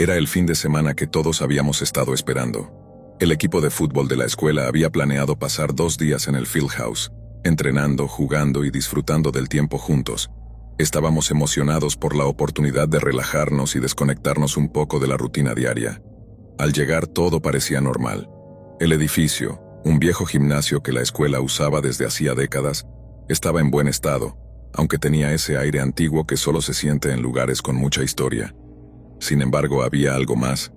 Era el fin de semana que todos habíamos estado esperando. El equipo de fútbol de la escuela había planeado pasar 2 días en el Fieldhouse, entrenando, jugando y disfrutando del tiempo juntos. Estábamos emocionados por la oportunidad de relajarnos y desconectarnos un poco de la rutina diaria. Al llegar todo parecía normal. El edificio, un viejo gimnasio que la escuela usaba desde hacía décadas, estaba en buen estado, aunque tenía ese aire antiguo que solo se siente en lugares con mucha historia. Sin embargo, había algo más,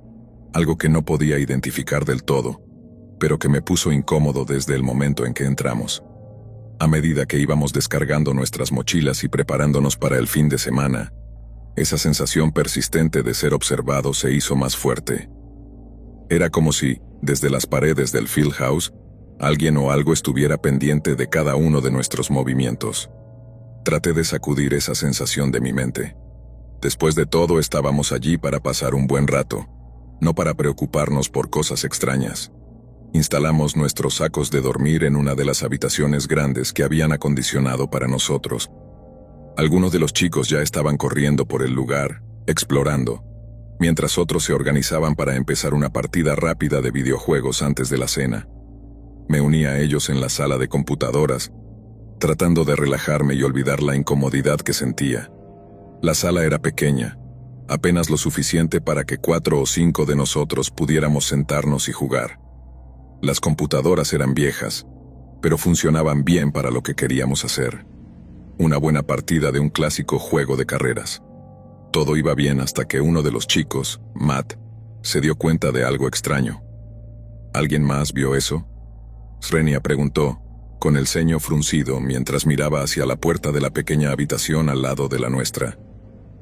algo que no podía identificar del todo, pero que me puso incómodo desde el momento en que entramos. A medida que íbamos descargando nuestras mochilas y preparándonos para el fin de semana, esa sensación persistente de ser observado se hizo más fuerte. Era como si, desde las paredes del Fieldhouse, alguien o algo estuviera pendiente de cada uno de nuestros movimientos. Traté de sacudir esa sensación de mi mente. Después de todo, estábamos allí para pasar un buen rato, no para preocuparnos por cosas extrañas. Instalamos nuestros sacos de dormir en una de las habitaciones grandes que habían acondicionado para nosotros. Algunos de los chicos ya estaban corriendo por el lugar, explorando, mientras otros se organizaban para empezar una partida rápida de videojuegos antes de la cena. Me uní a ellos en la sala de computadoras, tratando de relajarme y olvidar la incomodidad que sentía. La sala era pequeña, apenas lo suficiente para que 4 o 5 de nosotros pudiéramos sentarnos y jugar. Las computadoras eran viejas, pero funcionaban bien para lo que queríamos hacer. Una buena partida de un clásico juego de carreras. Todo iba bien hasta que uno de los chicos, Matt, se dio cuenta de algo extraño. ¿Alguien más vio eso? Srenia preguntó, con el ceño fruncido mientras miraba hacia la puerta de la pequeña habitación al lado de la nuestra.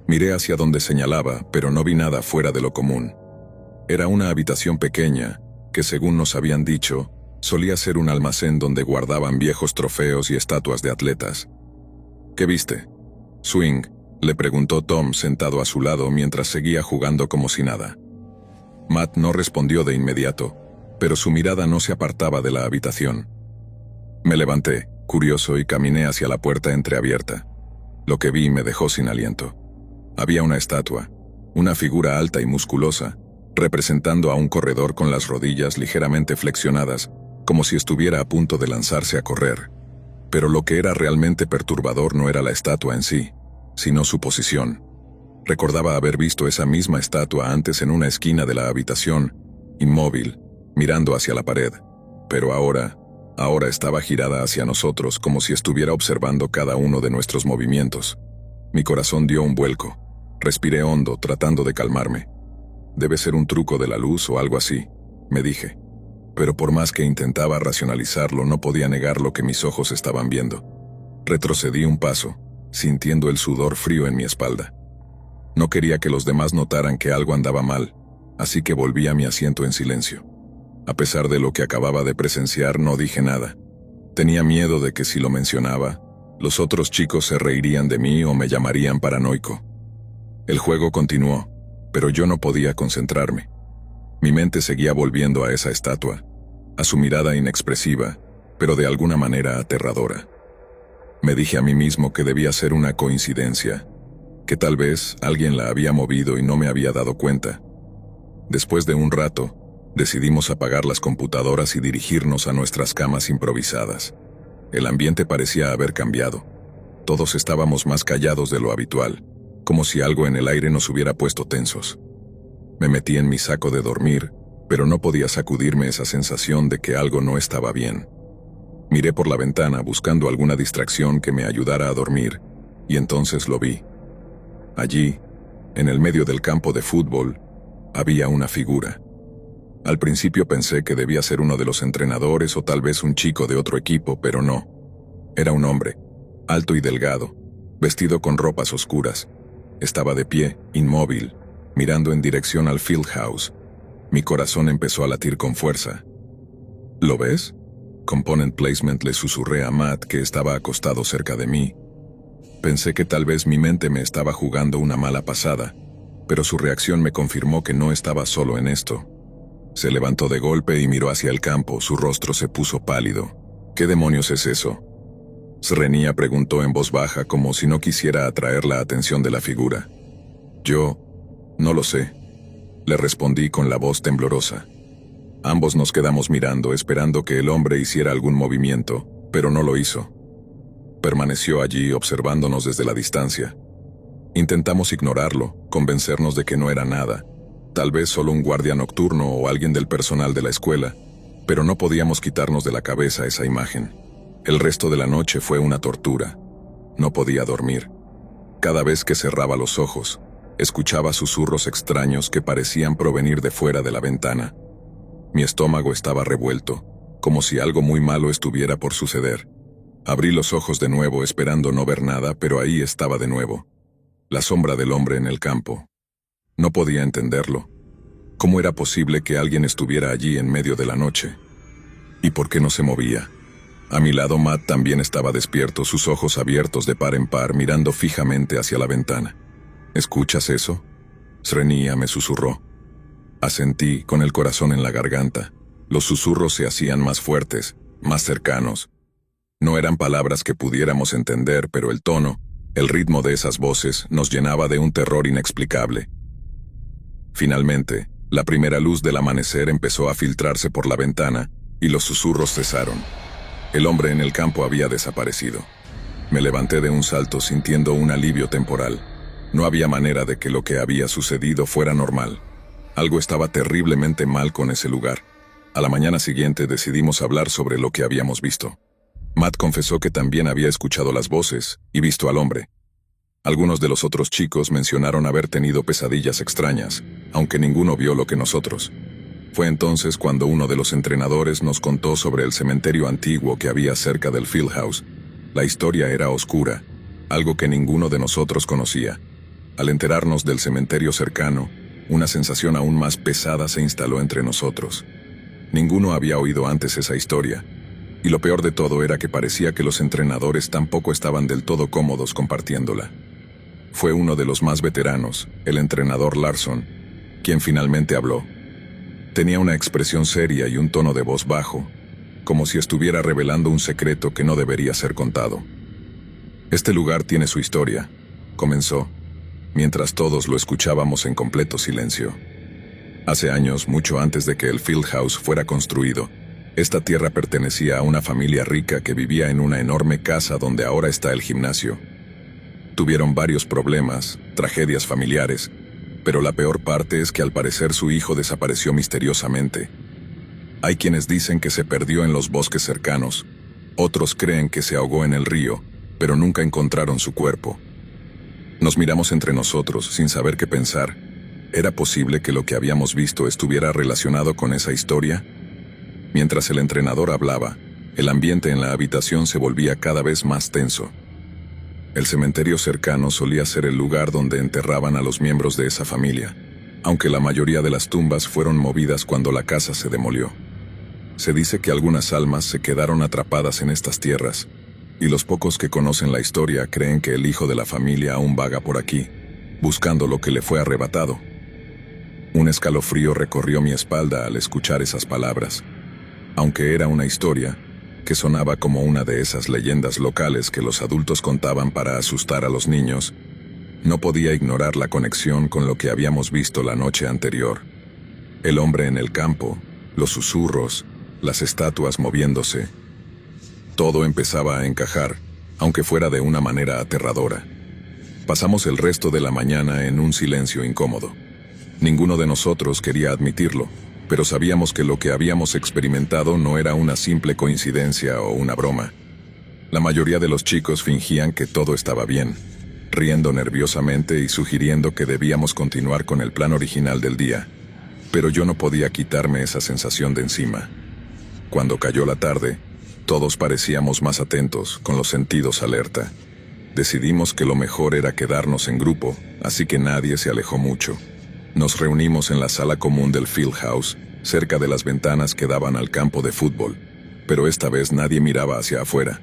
Miré hacia donde señalaba, pero no vi nada fuera de lo común. Era una habitación pequeña, que según nos habían dicho, solía ser un almacén donde guardaban viejos trofeos y estatuas de atletas. ¿Qué viste? Swing, le preguntó Tom sentado a su lado mientras seguía jugando como si nada. Matt no respondió de inmediato, pero su mirada no se apartaba de la habitación. Me levanté, curioso, y caminé hacia la puerta entreabierta. Lo que vi me dejó sin aliento. Había una estatua, una figura alta y musculosa, representando a un corredor con las rodillas ligeramente flexionadas, como si estuviera a punto de lanzarse a correr. Pero lo que era realmente perturbador no era la estatua en sí, sino su posición. Recordaba haber visto esa misma estatua antes en una esquina de la habitación, inmóvil, mirando hacia la pared, pero ahora estaba girada hacia nosotros como si estuviera observando cada uno de nuestros movimientos. Mi corazón dio un vuelco. Respiré hondo, tratando de calmarme. Debe ser un truco de la luz o algo así, me dije. Pero por más que intentaba racionalizarlo, no podía negar lo que mis ojos estaban viendo. Retrocedí un paso, sintiendo el sudor frío en mi espalda. No quería que los demás notaran que algo andaba mal, así que volví a mi asiento en silencio. A pesar de lo que acababa de presenciar, no dije nada. Tenía miedo de que si lo mencionaba, los otros chicos se reirían de mí o me llamarían paranoico. El juego continuó, pero yo no podía concentrarme. Mi mente seguía volviendo a esa estatua, a su mirada inexpresiva, pero de alguna manera aterradora. Me dije a mí mismo que debía ser una coincidencia, que tal vez alguien la había movido y no me había dado cuenta. Después de un rato, decidimos apagar las computadoras y dirigirnos a nuestras camas improvisadas. El ambiente parecía haber cambiado. Todos estábamos más callados de lo habitual, como si algo en el aire nos hubiera puesto tensos. Me metí en mi saco de dormir, pero no podía sacudirme esa sensación de que algo no estaba bien. Miré por la ventana buscando alguna distracción que me ayudara a dormir, y entonces lo vi. Allí, en el medio del campo de fútbol, había una figura. Al principio pensé que debía ser uno de los entrenadores o tal vez un chico de otro equipo, pero no. Era un hombre, alto y delgado, vestido con ropas oscuras. Estaba de pie, inmóvil, mirando en dirección al Fieldhouse. Mi corazón empezó a latir con fuerza. ¿Lo ves? Component Placement, le susurré a Matt, que estaba acostado cerca de mí. Pensé que tal vez mi mente me estaba jugando una mala pasada, pero su reacción me confirmó que no estaba solo en esto. Se levantó de golpe y miró hacia el campo, su rostro se puso pálido. ¿Qué demonios es eso? Srenia preguntó en voz baja, como si no quisiera atraer la atención de la figura. Yo no lo sé. le respondí con la voz temblorosa. Ambos nos quedamos mirando, esperando que el hombre hiciera algún movimiento, pero no lo hizo. Permaneció allí observándonos desde la distancia. Intentamos ignorarlo, convencernos de que no era nada, tal vez solo un guardia nocturno o alguien del personal de la escuela, pero no podíamos quitarnos de la cabeza esa imagen. El resto de la noche fue una tortura. No podía dormir. Cada vez que cerraba los ojos, escuchaba susurros extraños que parecían provenir de fuera de la ventana. Mi estómago estaba revuelto, como si algo muy malo estuviera por suceder. Abrí los ojos de nuevo esperando no ver nada, pero ahí estaba de nuevo. La sombra del hombre en el campo. No podía entenderlo. ¿Cómo era posible que alguien estuviera allí en medio de la noche? ¿Y por qué no se movía? A mi lado Matt también estaba despierto, sus ojos abiertos de par en par, mirando fijamente hacia la ventana. ¿Escuchas eso? Srenia me susurró. Asentí, con el corazón en la garganta. Los susurros se hacían más fuertes, más cercanos. No eran palabras que pudiéramos entender, pero el tono, el ritmo de esas voces nos llenaba de un terror inexplicable. Finalmente, la primera luz del amanecer empezó a filtrarse por la ventana y los susurros cesaron. El hombre en el campo había desaparecido. Me levanté de un salto sintiendo un alivio temporal. No había manera de que lo que había sucedido fuera normal. Algo estaba terriblemente mal con ese lugar. A la mañana siguiente decidimos hablar sobre lo que habíamos visto. Matt confesó que también había escuchado las voces y visto al hombre. Algunos de los otros chicos mencionaron haber tenido pesadillas extrañas, aunque ninguno vio lo que nosotros. Fue entonces cuando uno de los entrenadores nos contó sobre el cementerio antiguo que había cerca del Fieldhouse. La historia era oscura, algo que ninguno de nosotros conocía. Al enterarnos del cementerio cercano, una sensación aún más pesada se instaló entre nosotros. Ninguno había oído antes esa historia, y lo peor de todo era que parecía que los entrenadores tampoco estaban del todo cómodos compartiéndola. Fue uno de los más veteranos, el entrenador Larson, quien finalmente habló. Tenía una expresión seria y un tono de voz bajo, como si estuviera revelando un secreto que no debería ser contado. Este lugar tiene su historia, comenzó, mientras todos lo escuchábamos en completo silencio. Hace años, mucho antes de que el Fieldhouse fuera construido, esta tierra pertenecía a una familia rica que vivía en una enorme casa donde ahora está el gimnasio. Tuvieron varios problemas, tragedias familiares, pero la peor parte es que al parecer su hijo desapareció misteriosamente. Hay quienes dicen que se perdió en los bosques cercanos, otros creen que se ahogó en el río, pero nunca encontraron su cuerpo. Nos miramos entre nosotros sin saber qué pensar. ¿Era posible que lo que habíamos visto estuviera relacionado con esa historia? Mientras el entrenador hablaba, el ambiente en la habitación se volvía cada vez más tenso. El cementerio cercano solía ser el lugar donde enterraban a los miembros de esa familia, aunque la mayoría de las tumbas fueron movidas cuando la casa se demolió. Se dice que algunas almas se quedaron atrapadas en estas tierras, y los pocos que conocen la historia creen que el hijo de la familia aún vaga por aquí, buscando lo que le fue arrebatado. Un escalofrío recorrió mi espalda al escuchar esas palabras. Aunque era una historia, que sonaba como una de esas leyendas locales que los adultos contaban para asustar a los niños, no podía ignorar la conexión con lo que habíamos visto la noche anterior. El hombre en el campo, los susurros, las estatuas moviéndose. Todo empezaba a encajar, aunque fuera de una manera aterradora. Pasamos el resto de la mañana en un silencio incómodo. Ninguno de nosotros quería admitirlo, pero sabíamos que lo que habíamos experimentado no era una simple coincidencia o una broma. La mayoría de los chicos fingían que todo estaba bien, riendo nerviosamente y sugiriendo que debíamos continuar con el plan original del día, pero yo no podía quitarme esa sensación de encima. Cuando cayó la tarde, todos parecíamos más atentos, con los sentidos alerta. Decidimos que lo mejor era quedarnos en grupo, así que nadie se alejó mucho. Nos reunimos en la sala común del Fieldhouse, cerca de las ventanas que daban al campo de fútbol, pero esta vez nadie miraba hacia afuera.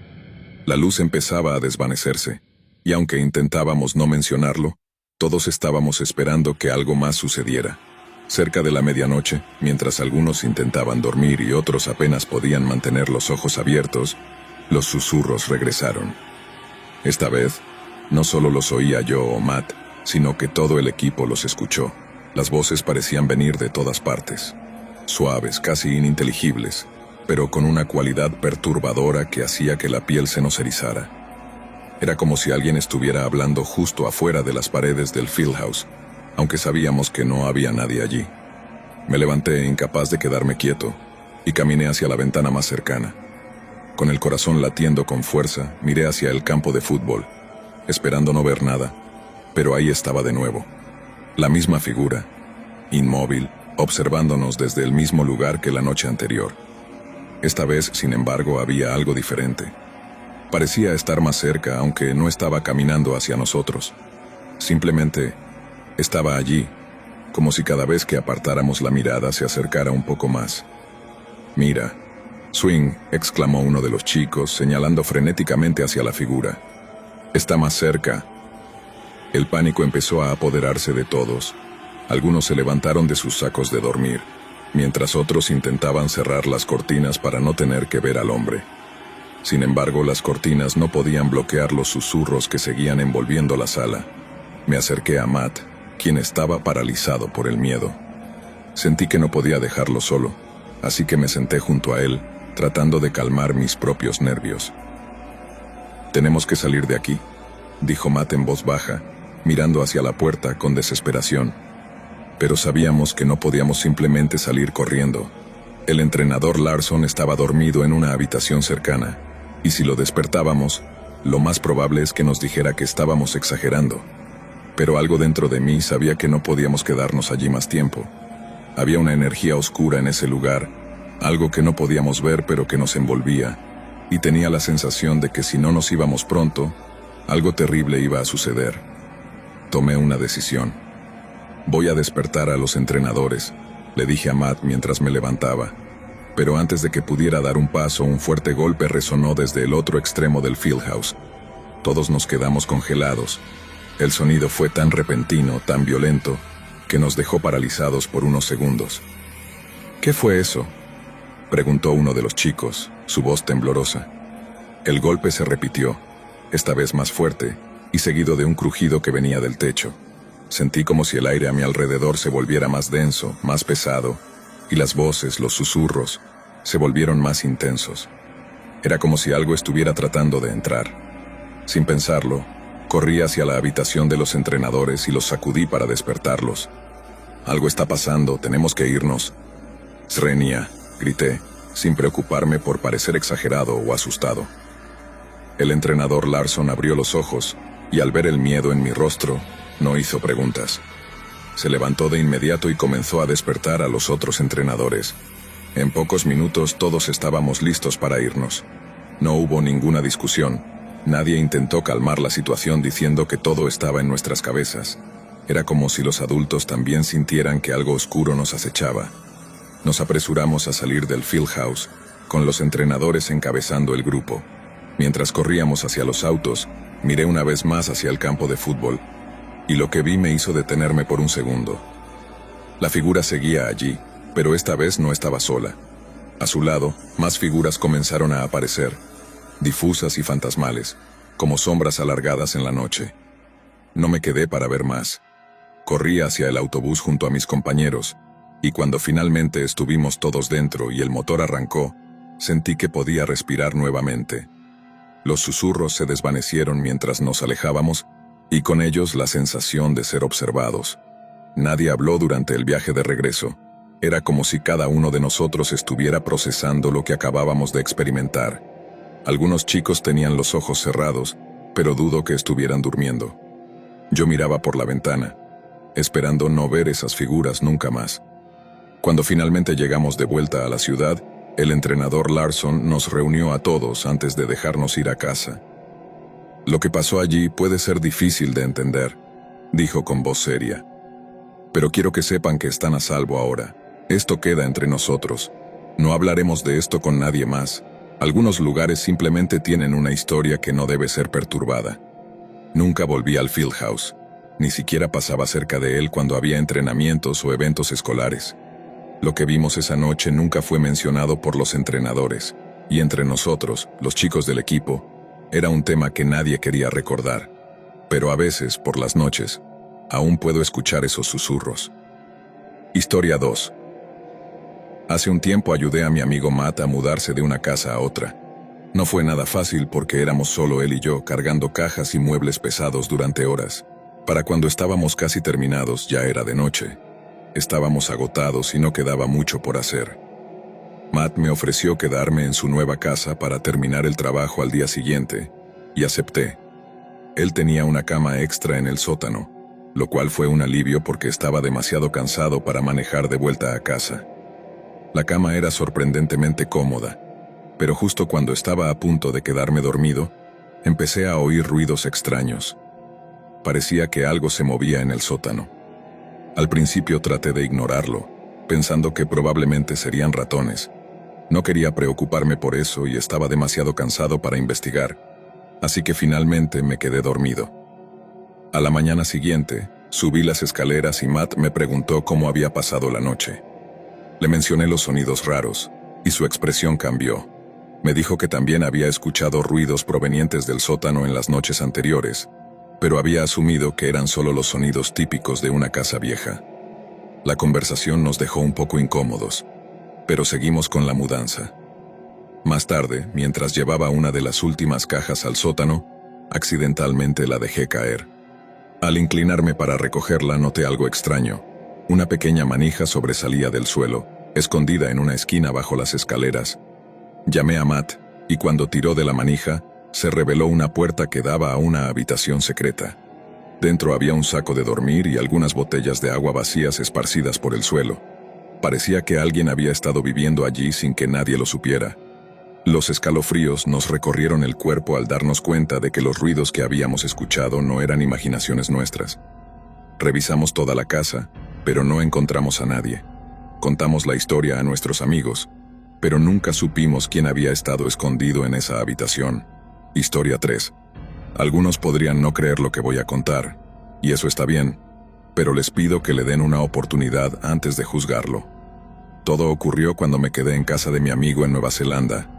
La luz empezaba a desvanecerse, y aunque intentábamos no mencionarlo, todos estábamos esperando que algo más sucediera. Cerca de la medianoche, mientras algunos intentaban dormir y otros apenas podían mantener los ojos abiertos, los susurros regresaron. Esta vez, no solo los oía yo o Matt, sino que todo el equipo los escuchó. Las voces parecían venir de todas partes, suaves, casi ininteligibles, pero con una cualidad perturbadora que hacía que la piel se nos erizara. Era como si alguien estuviera hablando justo afuera de las paredes del Fieldhouse, aunque sabíamos que no había nadie allí. Me levanté incapaz de quedarme quieto y caminé hacia la ventana más cercana. Con el corazón latiendo con fuerza, miré hacia el campo de fútbol, esperando no ver nada, pero ahí estaba de nuevo. La misma figura, inmóvil, observándonos desde el mismo lugar que la noche anterior. Esta vez, sin embargo, había algo diferente. Parecía estar más cerca, aunque no estaba caminando hacia nosotros. Simplemente estaba allí, como si cada vez que apartáramos la mirada se acercara un poco más. «Mira, Swing», exclamó uno de los chicos, señalando frenéticamente hacia la figura. «Está más cerca». El pánico empezó a apoderarse de todos. Algunos se levantaron de sus sacos de dormir, mientras otros intentaban cerrar las cortinas para no tener que ver al hombre. Sin embargo, las cortinas no podían bloquear los susurros que seguían envolviendo la sala. Me acerqué a Matt, quien estaba paralizado por el miedo. Sentí que no podía dejarlo solo, así que me senté junto a él, tratando de calmar mis propios nervios. «Tenemos que salir de aquí», dijo Matt en voz baja, mirando hacia la puerta con desesperación. Pero sabíamos que no podíamos simplemente salir corriendo. El entrenador Larson estaba dormido en una habitación cercana, y si lo despertábamos, lo más probable es que nos dijera que estábamos exagerando. Pero algo dentro de mí sabía que no podíamos quedarnos allí más tiempo. Había una energía oscura en ese lugar, algo que no podíamos ver pero que nos envolvía, y tenía la sensación de que si no nos íbamos pronto, algo terrible iba a suceder. Tomé una decisión. «Voy a despertar a los entrenadores», le dije a Matt mientras me levantaba. Pero antes de que pudiera dar un paso, un fuerte golpe resonó desde el otro extremo del Fieldhouse. Todos nos quedamos congelados. El sonido fue tan repentino, tan violento, que nos dejó paralizados por unos segundos. «¿Qué fue eso?», preguntó uno de los chicos, su voz temblorosa. El golpe se repitió, esta vez más fuerte, y seguido de un crujido que venía del techo. Sentí como si el aire a mi alrededor se volviera más denso, más pesado, y las voces, los susurros, se volvieron más intensos. Era como si algo estuviera tratando de entrar. Sin pensarlo, corrí hacia la habitación de los entrenadores y los sacudí para despertarlos. «Algo está pasando, tenemos que irnos». «Srenia», grité, sin preocuparme por parecer exagerado o asustado. El entrenador Larson abrió los ojos, y al ver el miedo en mi rostro, no hizo preguntas. Se levantó de inmediato y comenzó a despertar a los otros entrenadores. En pocos minutos todos estábamos listos para irnos. No hubo ninguna discusión. Nadie intentó calmar la situación diciendo que todo estaba en nuestras cabezas. Era como si los adultos también sintieran que algo oscuro nos acechaba. Nos apresuramos a salir del Fieldhouse, con los entrenadores encabezando el grupo. Mientras corríamos hacia los autos, miré una vez más hacia el campo de fútbol, y lo que vi me hizo detenerme por un segundo. La figura seguía allí, pero esta vez no estaba sola. A su lado, más figuras comenzaron a aparecer, difusas y fantasmales, como sombras alargadas en la noche. No me quedé para ver más. Corrí hacia el autobús junto a mis compañeros, y cuando finalmente estuvimos todos dentro y el motor arrancó, sentí que podía respirar nuevamente. Los susurros se desvanecieron mientras nos alejábamos, y con ellos la sensación de ser observados. Nadie habló durante el viaje de regreso. Era como si cada uno de nosotros estuviera procesando lo que acabábamos de experimentar. Algunos chicos tenían los ojos cerrados, pero dudo que estuvieran durmiendo. Yo miraba por la ventana, esperando no ver esas figuras nunca más. Cuando finalmente llegamos de vuelta a la ciudad, el entrenador Larson nos reunió a todos antes de dejarnos ir a casa. «Lo que pasó allí puede ser difícil de entender», dijo con voz seria. «Pero quiero que sepan que están a salvo ahora. Esto queda entre nosotros. No hablaremos de esto con nadie más. Algunos lugares simplemente tienen una historia que no debe ser perturbada». Nunca volví al Fieldhouse. Ni siquiera pasaba cerca de él cuando había entrenamientos o eventos escolares. Lo que vimos esa noche nunca fue mencionado por los entrenadores, y entre nosotros, los chicos del equipo, era un tema que nadie quería recordar. Pero a veces, por las noches, aún puedo escuchar esos susurros. Historia 2. Hace un tiempo ayudé a mi amigo Matt a mudarse de una casa a otra. No fue nada fácil porque éramos solo él y yo cargando cajas y muebles pesados durante horas. Para cuando estábamos casi terminados ya era de noche. Estábamos agotados y no quedaba mucho por hacer. Matt me ofreció quedarme en su nueva casa para terminar el trabajo al día siguiente, y acepté. Él tenía una cama extra en el sótano, lo cual fue un alivio porque estaba demasiado cansado para manejar de vuelta a casa. La cama era sorprendentemente cómoda, pero justo cuando estaba a punto de quedarme dormido, empecé a oír ruidos extraños. Parecía que algo se movía en el sótano. Al principio traté de ignorarlo, pensando que probablemente serían ratones. No quería preocuparme por eso y estaba demasiado cansado para investigar, así que finalmente me quedé dormido. A la mañana siguiente, subí las escaleras y Matt me preguntó cómo había pasado la noche. Le mencioné los sonidos raros, y su expresión cambió. Me dijo que también había escuchado ruidos provenientes del sótano en las noches anteriores, pero había asumido que eran solo los sonidos típicos de una casa vieja. La conversación nos dejó un poco incómodos, pero seguimos con la mudanza. Más tarde, mientras llevaba una de las últimas cajas al sótano, accidentalmente la dejé caer. Al inclinarme para recogerla noté algo extraño. Una pequeña manija sobresalía del suelo, escondida en una esquina bajo las escaleras. Llamé a Matt, y cuando tiró de la manija, se reveló una puerta que daba a una habitación secreta. Dentro había un saco de dormir y algunas botellas de agua vacías esparcidas por el suelo. Parecía que alguien había estado viviendo allí sin que nadie lo supiera. Los escalofríos nos recorrieron el cuerpo al darnos cuenta de que los ruidos que habíamos escuchado no eran imaginaciones nuestras. Revisamos toda la casa, pero no encontramos a nadie. Contamos la historia a nuestros amigos, pero nunca supimos quién había estado escondido en esa habitación. Historia 3. Algunos podrían no creer lo que voy a contar, y eso está bien, pero les pido que le den una oportunidad antes de juzgarlo. Todo ocurrió cuando me quedé en casa de mi amigo en Nueva Zelanda.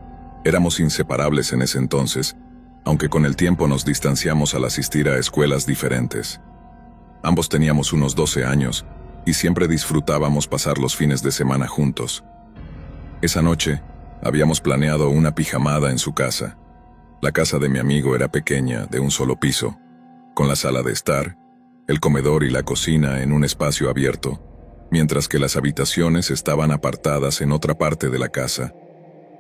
Éramos inseparables en ese entonces, aunque con el tiempo nos distanciamos al asistir a escuelas diferentes. Ambos teníamos unos 12 años, y siempre disfrutábamos pasar los fines de semana juntos. Esa noche, habíamos planeado una pijamada en su casa. La casa de mi amigo era pequeña, de un solo piso, con la sala de estar, el comedor y la cocina en un espacio abierto, mientras que las habitaciones estaban apartadas en otra parte de la casa.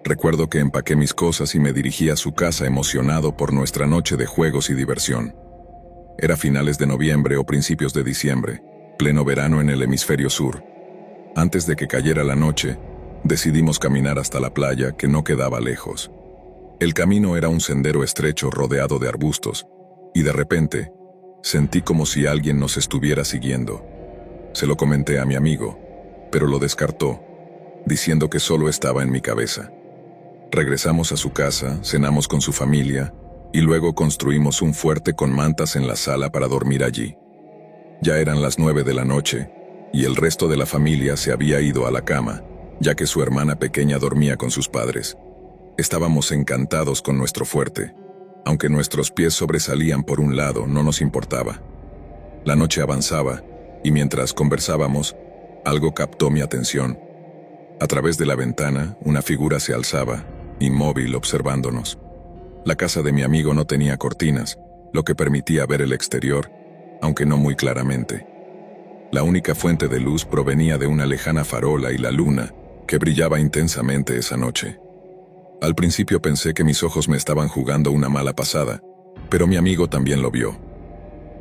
Recuerdo que empaqué mis cosas y me dirigí a su casa emocionado por nuestra noche de juegos y diversión. Era finales de noviembre o principios de diciembre, pleno verano en el hemisferio sur. Antes de que cayera la noche, decidimos caminar hasta la playa, que no quedaba lejos. El camino era un sendero estrecho rodeado de arbustos, y de repente, sentí como si alguien nos estuviera siguiendo. Se lo comenté a mi amigo, pero lo descartó, diciendo que solo estaba en mi cabeza. Regresamos a su casa, cenamos con su familia, y luego construimos un fuerte con mantas en la sala para dormir allí. Ya eran las 9 de la noche, y el resto de la familia se había ido a la cama, ya que su hermana pequeña dormía con sus padres. Estábamos encantados con nuestro fuerte. Aunque nuestros pies sobresalían por un lado, no nos importaba. La noche avanzaba, y mientras conversábamos, algo captó mi atención. A través de la ventana, una figura se alzaba, inmóvil, observándonos. La casa de mi amigo no tenía cortinas, lo que permitía ver el exterior, aunque no muy claramente. La única fuente de luz provenía de una lejana farola y la luna, que brillaba intensamente esa noche. Al principio pensé que mis ojos me estaban jugando una mala pasada, pero mi amigo también lo vio.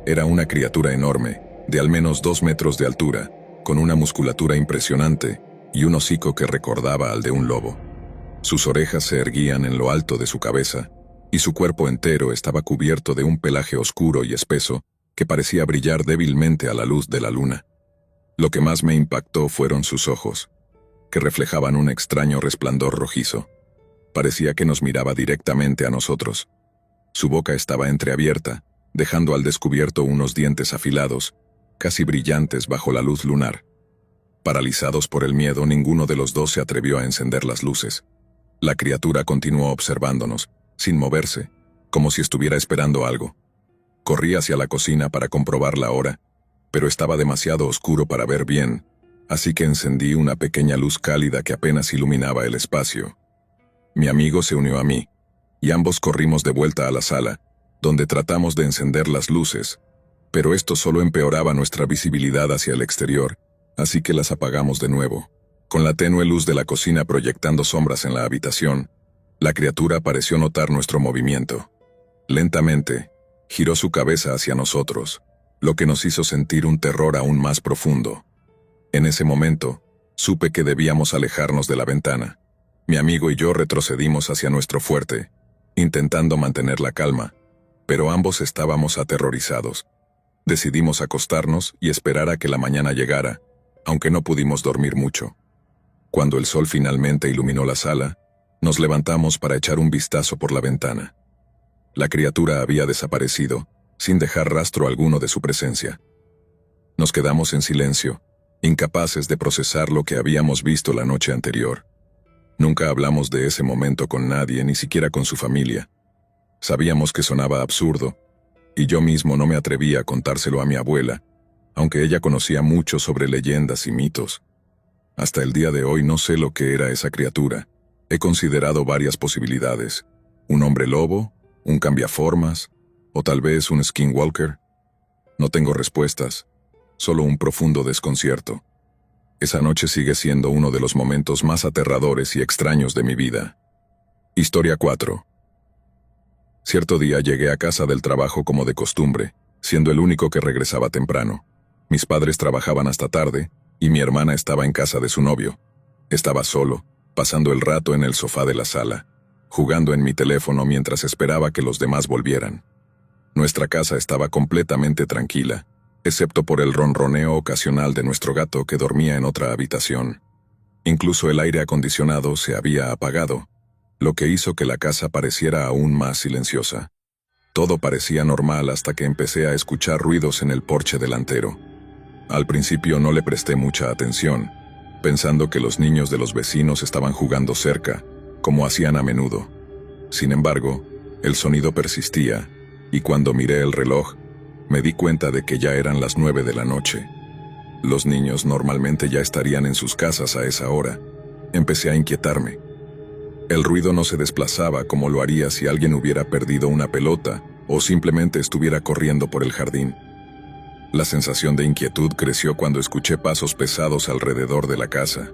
Era una criatura enorme, de al menos 2 metros de altura, con una musculatura impresionante y un hocico que recordaba al de un lobo. Sus orejas se erguían en lo alto de su cabeza, y su cuerpo entero estaba cubierto de un pelaje oscuro y espeso que parecía brillar débilmente a la luz de la luna. Lo que más me impactó fueron sus ojos, que reflejaban un extraño resplandor rojizo. Parecía que nos miraba directamente a nosotros. Su boca estaba entreabierta, dejando al descubierto unos dientes afilados, casi brillantes bajo la luz lunar. Paralizados por el miedo, ninguno de los dos se atrevió a encender las luces. La criatura continuó observándonos, sin moverse, como si estuviera esperando algo. Corrí hacia la cocina para comprobar la hora, pero estaba demasiado oscuro para ver bien, así que encendí una pequeña luz cálida que apenas iluminaba el espacio. Mi amigo se unió a mí, y ambos corrimos de vuelta a la sala, donde tratamos de encender las luces, pero esto solo empeoraba nuestra visibilidad hacia el exterior, así que las apagamos de nuevo. Con la tenue luz de la cocina proyectando sombras en la habitación, la criatura pareció notar nuestro movimiento. Lentamente, giró su cabeza hacia nosotros, lo que nos hizo sentir un terror aún más profundo. En ese momento, supe que debíamos alejarnos de la ventana. Mi amigo y yo retrocedimos hacia nuestro fuerte, intentando mantener la calma, pero ambos estábamos aterrorizados. Decidimos acostarnos y esperar a que la mañana llegara, aunque no pudimos dormir mucho. Cuando el sol finalmente iluminó la sala, nos levantamos para echar un vistazo por la ventana. La criatura había desaparecido, sin dejar rastro alguno de su presencia. Nos quedamos en silencio, incapaces de procesar lo que habíamos visto la noche anterior. Nunca hablamos de ese momento con nadie, ni siquiera con su familia. Sabíamos que sonaba absurdo, y yo mismo no me atrevía a contárselo a mi abuela, aunque ella conocía mucho sobre leyendas y mitos. Hasta el día de hoy no sé lo que era esa criatura. He considerado varias posibilidades: un hombre lobo, un cambiaformas, o tal vez un skinwalker. No tengo respuestas, solo un profundo desconcierto. Esa noche sigue siendo uno de los momentos más aterradores y extraños de mi vida. Historia 4. Cierto día llegué a casa del trabajo como de costumbre, siendo el único que regresaba temprano. Mis padres trabajaban hasta tarde, y mi hermana estaba en casa de su novio. Estaba solo, pasando el rato en el sofá de la sala, jugando en mi teléfono mientras esperaba que los demás volvieran. Nuestra casa estaba completamente tranquila, excepto por el ronroneo ocasional de nuestro gato que dormía en otra habitación. Incluso el aire acondicionado se había apagado, lo que hizo que la casa pareciera aún más silenciosa. Todo parecía normal hasta que empecé a escuchar ruidos en el porche delantero. Al principio no le presté mucha atención, pensando que los niños de los vecinos estaban jugando cerca, como hacían a menudo. Sin embargo, el sonido persistía, y cuando miré el reloj, me di cuenta de que ya eran las 9 de la noche. Los niños normalmente ya estarían en sus casas a esa hora. Empecé a inquietarme. El ruido no se desplazaba como lo haría si alguien hubiera perdido una pelota o simplemente estuviera corriendo por el jardín. La sensación de inquietud creció cuando escuché pasos pesados alrededor de la casa.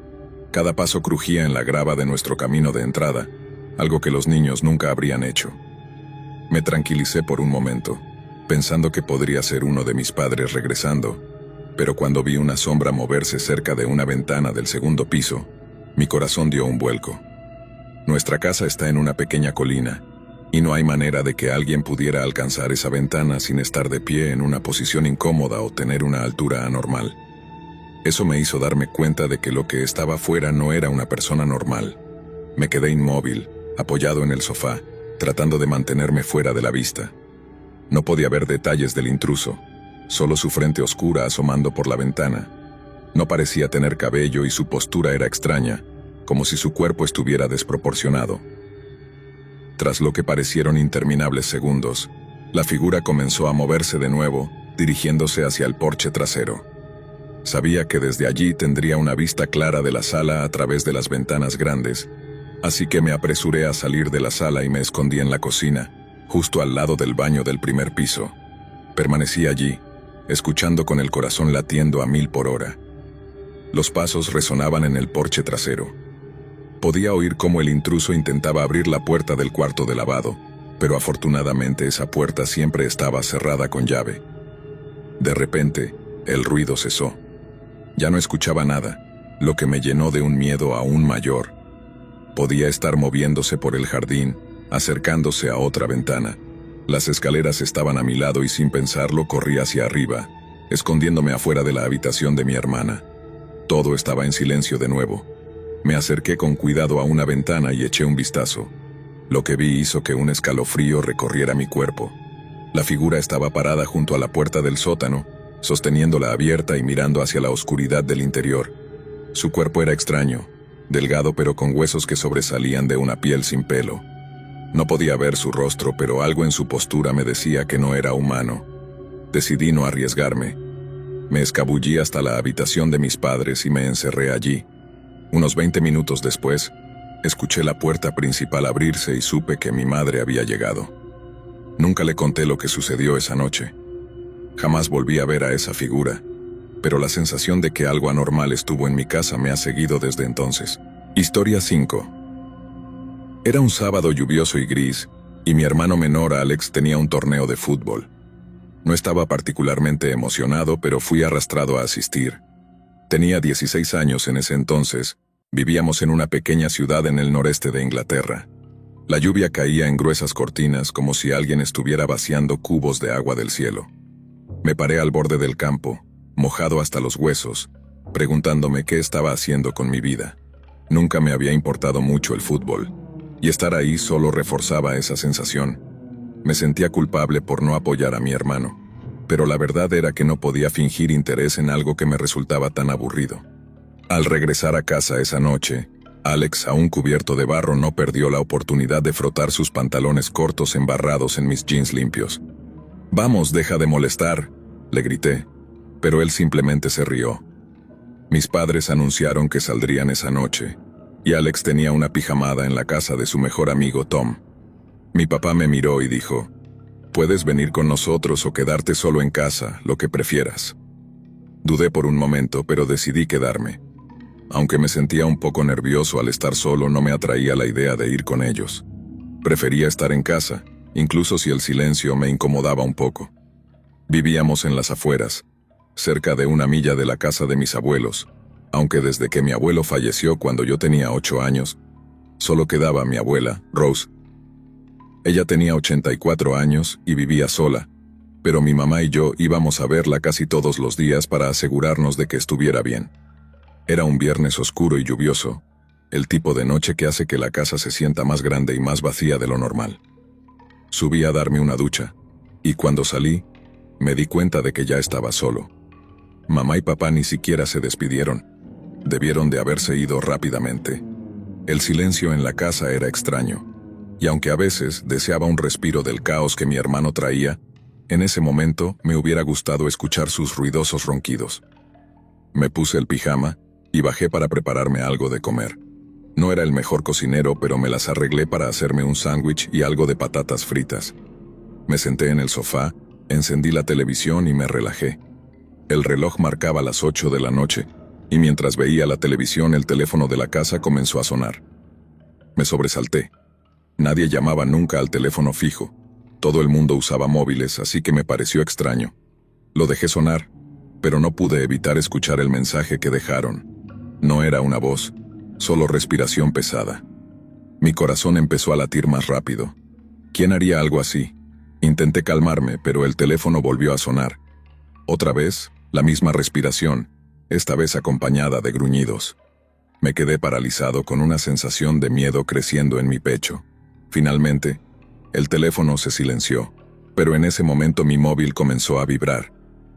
Cada paso crujía en la grava de nuestro camino de entrada, algo que los niños nunca habrían hecho. Me tranquilicé por un momento, pensando que podría ser uno de mis padres regresando, pero cuando vi una sombra moverse cerca de una ventana del segundo piso, mi corazón dio un vuelco. Nuestra casa está en una pequeña colina, y no hay manera de que alguien pudiera alcanzar esa ventana sin estar de pie en una posición incómoda o tener una altura anormal. Eso me hizo darme cuenta de que lo que estaba afuera no era una persona normal. Me quedé inmóvil, apoyado en el sofá, tratando de mantenerme fuera de la vista. No podía ver detalles del intruso, solo su frente oscura asomando por la ventana. No parecía tener cabello y su postura era extraña, como si su cuerpo estuviera desproporcionado. Tras lo que parecieron interminables segundos, la figura comenzó a moverse de nuevo, dirigiéndose hacia el porche trasero. Sabía que desde allí tendría una vista clara de la sala a través de las ventanas grandes, así que me apresuré a salir de la sala y me escondí en la cocina, justo al lado del baño del primer piso. Permanecí allí, escuchando con el corazón latiendo a 1000 por hora. Los pasos resonaban en el porche trasero. Podía oír cómo el intruso intentaba abrir la puerta del cuarto de lavado, pero afortunadamente esa puerta siempre estaba cerrada con llave. De repente, el ruido cesó. Ya no escuchaba nada, lo que me llenó de un miedo aún mayor. Podía estar moviéndose por el jardín, acercándose a otra ventana. Las escaleras estaban a mi lado y sin pensarlo corrí hacia arriba, escondiéndome afuera de la habitación de mi hermana. Todo estaba en silencio de nuevo. Me acerqué con cuidado a una ventana y eché un vistazo. Lo que vi hizo que un escalofrío recorriera mi cuerpo. La figura estaba parada junto a la puerta del sótano, sosteniéndola abierta y mirando hacia la oscuridad del interior. Su cuerpo era extraño, delgado pero con huesos que sobresalían de una piel sin pelo. No podía ver su rostro, pero algo en su postura me decía que no era humano. Decidí no arriesgarme. Me escabullí hasta la habitación de mis padres y me encerré allí. Unos 20 minutos después, escuché la puerta principal abrirse y supe que mi madre había llegado. Nunca le conté lo que sucedió esa noche. Jamás volví a ver a esa figura, pero la sensación de que algo anormal estuvo en mi casa me ha seguido desde entonces. Historia 5. Era un sábado lluvioso y gris, y mi hermano menor Alex tenía un torneo de fútbol. No estaba particularmente emocionado, pero fui arrastrado a asistir. Tenía 16 años en ese entonces, vivíamos en una pequeña ciudad en el noreste de Inglaterra. La lluvia caía en gruesas cortinas como si alguien estuviera vaciando cubos de agua del cielo. Me paré al borde del campo, mojado hasta los huesos, preguntándome qué estaba haciendo con mi vida. Nunca me había importado mucho el fútbol, y estar ahí solo reforzaba esa sensación. Me sentía culpable por no apoyar a mi hermano, pero la verdad era que no podía fingir interés en algo que me resultaba tan aburrido. Al regresar a casa esa noche, Alex, aún cubierto de barro, no perdió la oportunidad de frotar sus pantalones cortos embarrados en mis jeans limpios. «Vamos, deja de molestar», le grité, pero él simplemente se rió. Mis padres anunciaron que saldrían esa noche, y Alex tenía una pijamada en la casa de su mejor amigo Tom. Mi papá me miró y dijo: «Puedes venir con nosotros o quedarte solo en casa, lo que prefieras». Dudé por un momento, pero decidí quedarme. Aunque me sentía un poco nervioso al estar solo, no me atraía la idea de ir con ellos. Prefería estar en casa, incluso si el silencio me incomodaba un poco. Vivíamos en las afueras, cerca de 1 milla de la casa de mis abuelos, aunque desde que mi abuelo falleció cuando yo tenía 8 años, solo quedaba mi abuela, Rose. Ella tenía 84 años y vivía sola, pero mi mamá y yo íbamos a verla casi todos los días para asegurarnos de que estuviera bien. Era un viernes oscuro y lluvioso, el tipo de noche que hace que la casa se sienta más grande y más vacía de lo normal. Subí a darme una ducha, y cuando salí, me di cuenta de que ya estaba solo. Mamá y papá ni siquiera se despidieron. Debieron de haberse ido rápidamente. El silencio en la casa era extraño, y aunque a veces deseaba un respiro del caos que mi hermano traía, en ese momento me hubiera gustado escuchar sus ruidosos ronquidos. Me puse el pijama y bajé para prepararme algo de comer. No era el mejor cocinero, pero me las arreglé para hacerme un sándwich y algo de patatas fritas. Me senté en el sofá, encendí la televisión y me relajé. El reloj marcaba las 8 de la noche, y mientras veía la televisión el teléfono de la casa comenzó a sonar. Me sobresalté. Nadie llamaba nunca al teléfono fijo. Todo el mundo usaba móviles, así que me pareció extraño. Lo dejé sonar, pero no pude evitar escuchar el mensaje que dejaron. No era una voz, solo respiración pesada. Mi corazón empezó a latir más rápido. ¿Quién haría algo así? Intenté calmarme, pero el teléfono volvió a sonar. Otra vez, la misma respiración, esta vez acompañada de gruñidos. Me quedé paralizado con una sensación de miedo creciendo en mi pecho. Finalmente, el teléfono se silenció, pero en ese momento mi móvil comenzó a vibrar.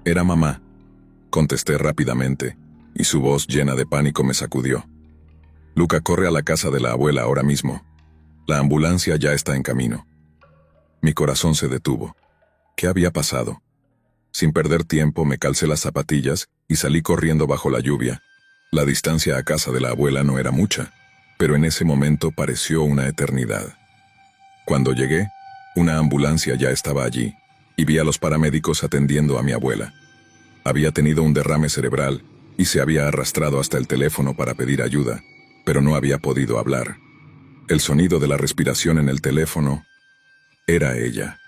Era mamá. Contesté rápidamente, y su voz llena de pánico me sacudió. «Luca, corre a la casa de la abuela ahora mismo. La ambulancia ya está en camino». Mi corazón se detuvo. ¿Qué había pasado? Sin perder tiempo me calcé las zapatillas y salí corriendo bajo la lluvia. La distancia a casa de la abuela no era mucha, pero en ese momento pareció una eternidad. Cuando llegué, una ambulancia ya estaba allí, y vi a los paramédicos atendiendo a mi abuela. Había tenido un derrame cerebral y se había arrastrado hasta el teléfono para pedir ayuda, pero no había podido hablar. El sonido de la respiración en el teléfono era ella.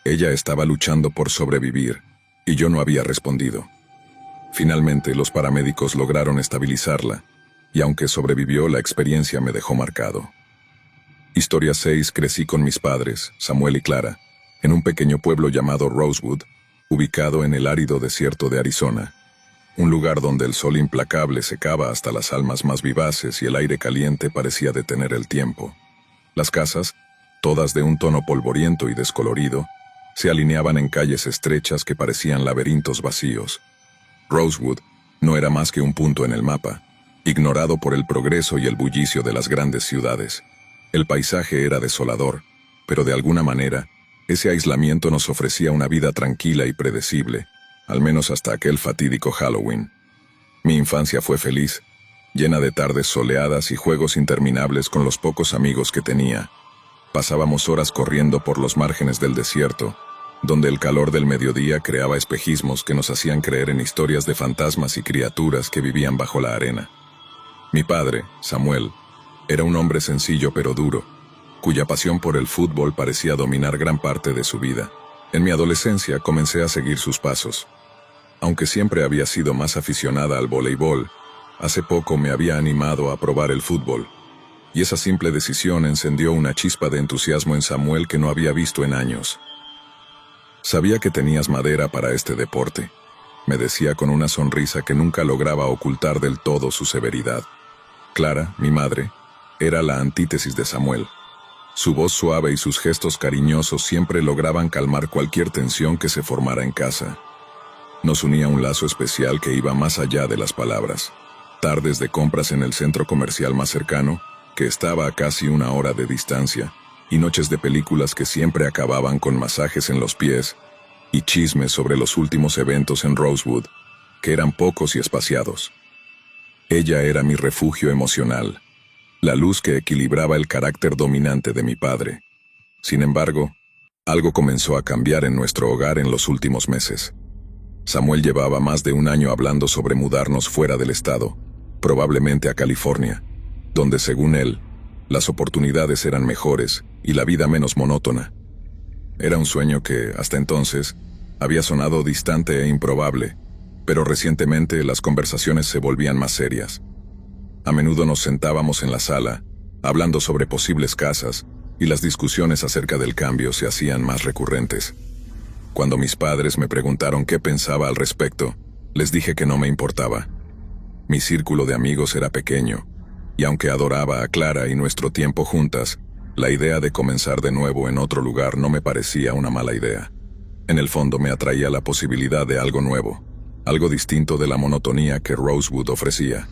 Ella estaba luchando por sobrevivir, y yo no había respondido. Finalmente, los paramédicos lograron estabilizarla, y aunque sobrevivió, la experiencia me dejó marcado. Historia 6. Crecí con mis padres, Samuel y Clara, en un pequeño pueblo llamado Rosewood, ubicado en el árido desierto de Arizona. Un lugar donde el sol implacable secaba hasta las almas más vivaces y el aire caliente parecía detener el tiempo. Las casas, todas de un tono polvoriento y descolorido, se alineaban en calles estrechas que parecían laberintos vacíos. Rosewood no era más que un punto en el mapa, ignorado por el progreso y el bullicio de las grandes ciudades. El paisaje era desolador, pero de alguna manera, ese aislamiento nos ofrecía una vida tranquila y predecible, al menos hasta aquel fatídico Halloween. Mi infancia fue feliz, llena de tardes soleadas y juegos interminables con los pocos amigos que tenía. Pasábamos horas corriendo por los márgenes del desierto, donde el calor del mediodía creaba espejismos que nos hacían creer en historias de fantasmas y criaturas que vivían bajo la arena. Mi padre, Samuel, era un hombre sencillo pero duro, cuya pasión por el fútbol parecía dominar gran parte de su vida. En mi adolescencia comencé a seguir sus pasos. Aunque siempre había sido más aficionada al voleibol, hace poco me había animado a probar el fútbol. Y esa simple decisión encendió una chispa de entusiasmo en Samuel que no había visto en años. Sabía que tenías madera para este deporte, me decía con una sonrisa que nunca lograba ocultar del todo su severidad. Clara, mi madre, era la antítesis de Samuel. Su voz suave y sus gestos cariñosos siempre lograban calmar cualquier tensión que se formara en casa. Nos unía un lazo especial que iba más allá de las palabras. Tardes de compras en el centro comercial más cercano, que estaba a casi 1 hora de distancia, y noches de películas que siempre acababan con masajes en los pies, y chismes sobre los últimos eventos en Rosewood, que eran pocos y espaciados. Ella era mi refugio emocional, la luz que equilibraba el carácter dominante de mi padre. Sin embargo, algo comenzó a cambiar en nuestro hogar en los últimos meses. Samuel llevaba más de 1 año hablando sobre mudarnos fuera del estado, probablemente a California, donde según él, las oportunidades eran mejores y la vida menos monótona. Era un sueño que, hasta entonces, había sonado distante e improbable, pero recientemente las conversaciones se volvían más serias. A menudo nos sentábamos en la sala, hablando sobre posibles casas, y las discusiones acerca del cambio se hacían más recurrentes. Cuando mis padres me preguntaron qué pensaba al respecto, les dije que no me importaba. Mi círculo de amigos era pequeño, y aunque adoraba a Clara y nuestro tiempo juntas, la idea de comenzar de nuevo en otro lugar no me parecía una mala idea. En el fondo me atraía la posibilidad de algo nuevo, algo distinto de la monotonía que Rosewood ofrecía.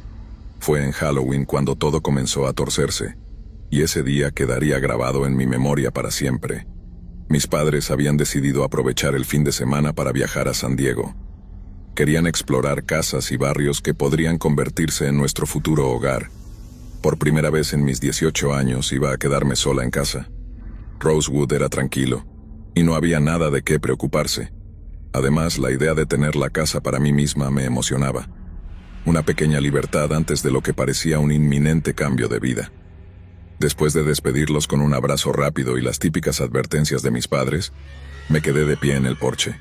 Fue en Halloween cuando todo comenzó a torcerse, y ese día quedaría grabado en mi memoria para siempre. Mis padres habían decidido aprovechar el fin de semana para viajar a San Diego. Querían explorar casas y barrios que podrían convertirse en nuestro futuro hogar. Por primera vez en mis 18 años iba a quedarme sola en casa. Rosewood era tranquilo, y no había nada de qué preocuparse. Además, la idea de tener la casa para mí misma me emocionaba. Una pequeña libertad antes de lo que parecía un inminente cambio de vida. Después de despedirlos con un abrazo rápido y las típicas advertencias de mis padres, me quedé de pie en el porche,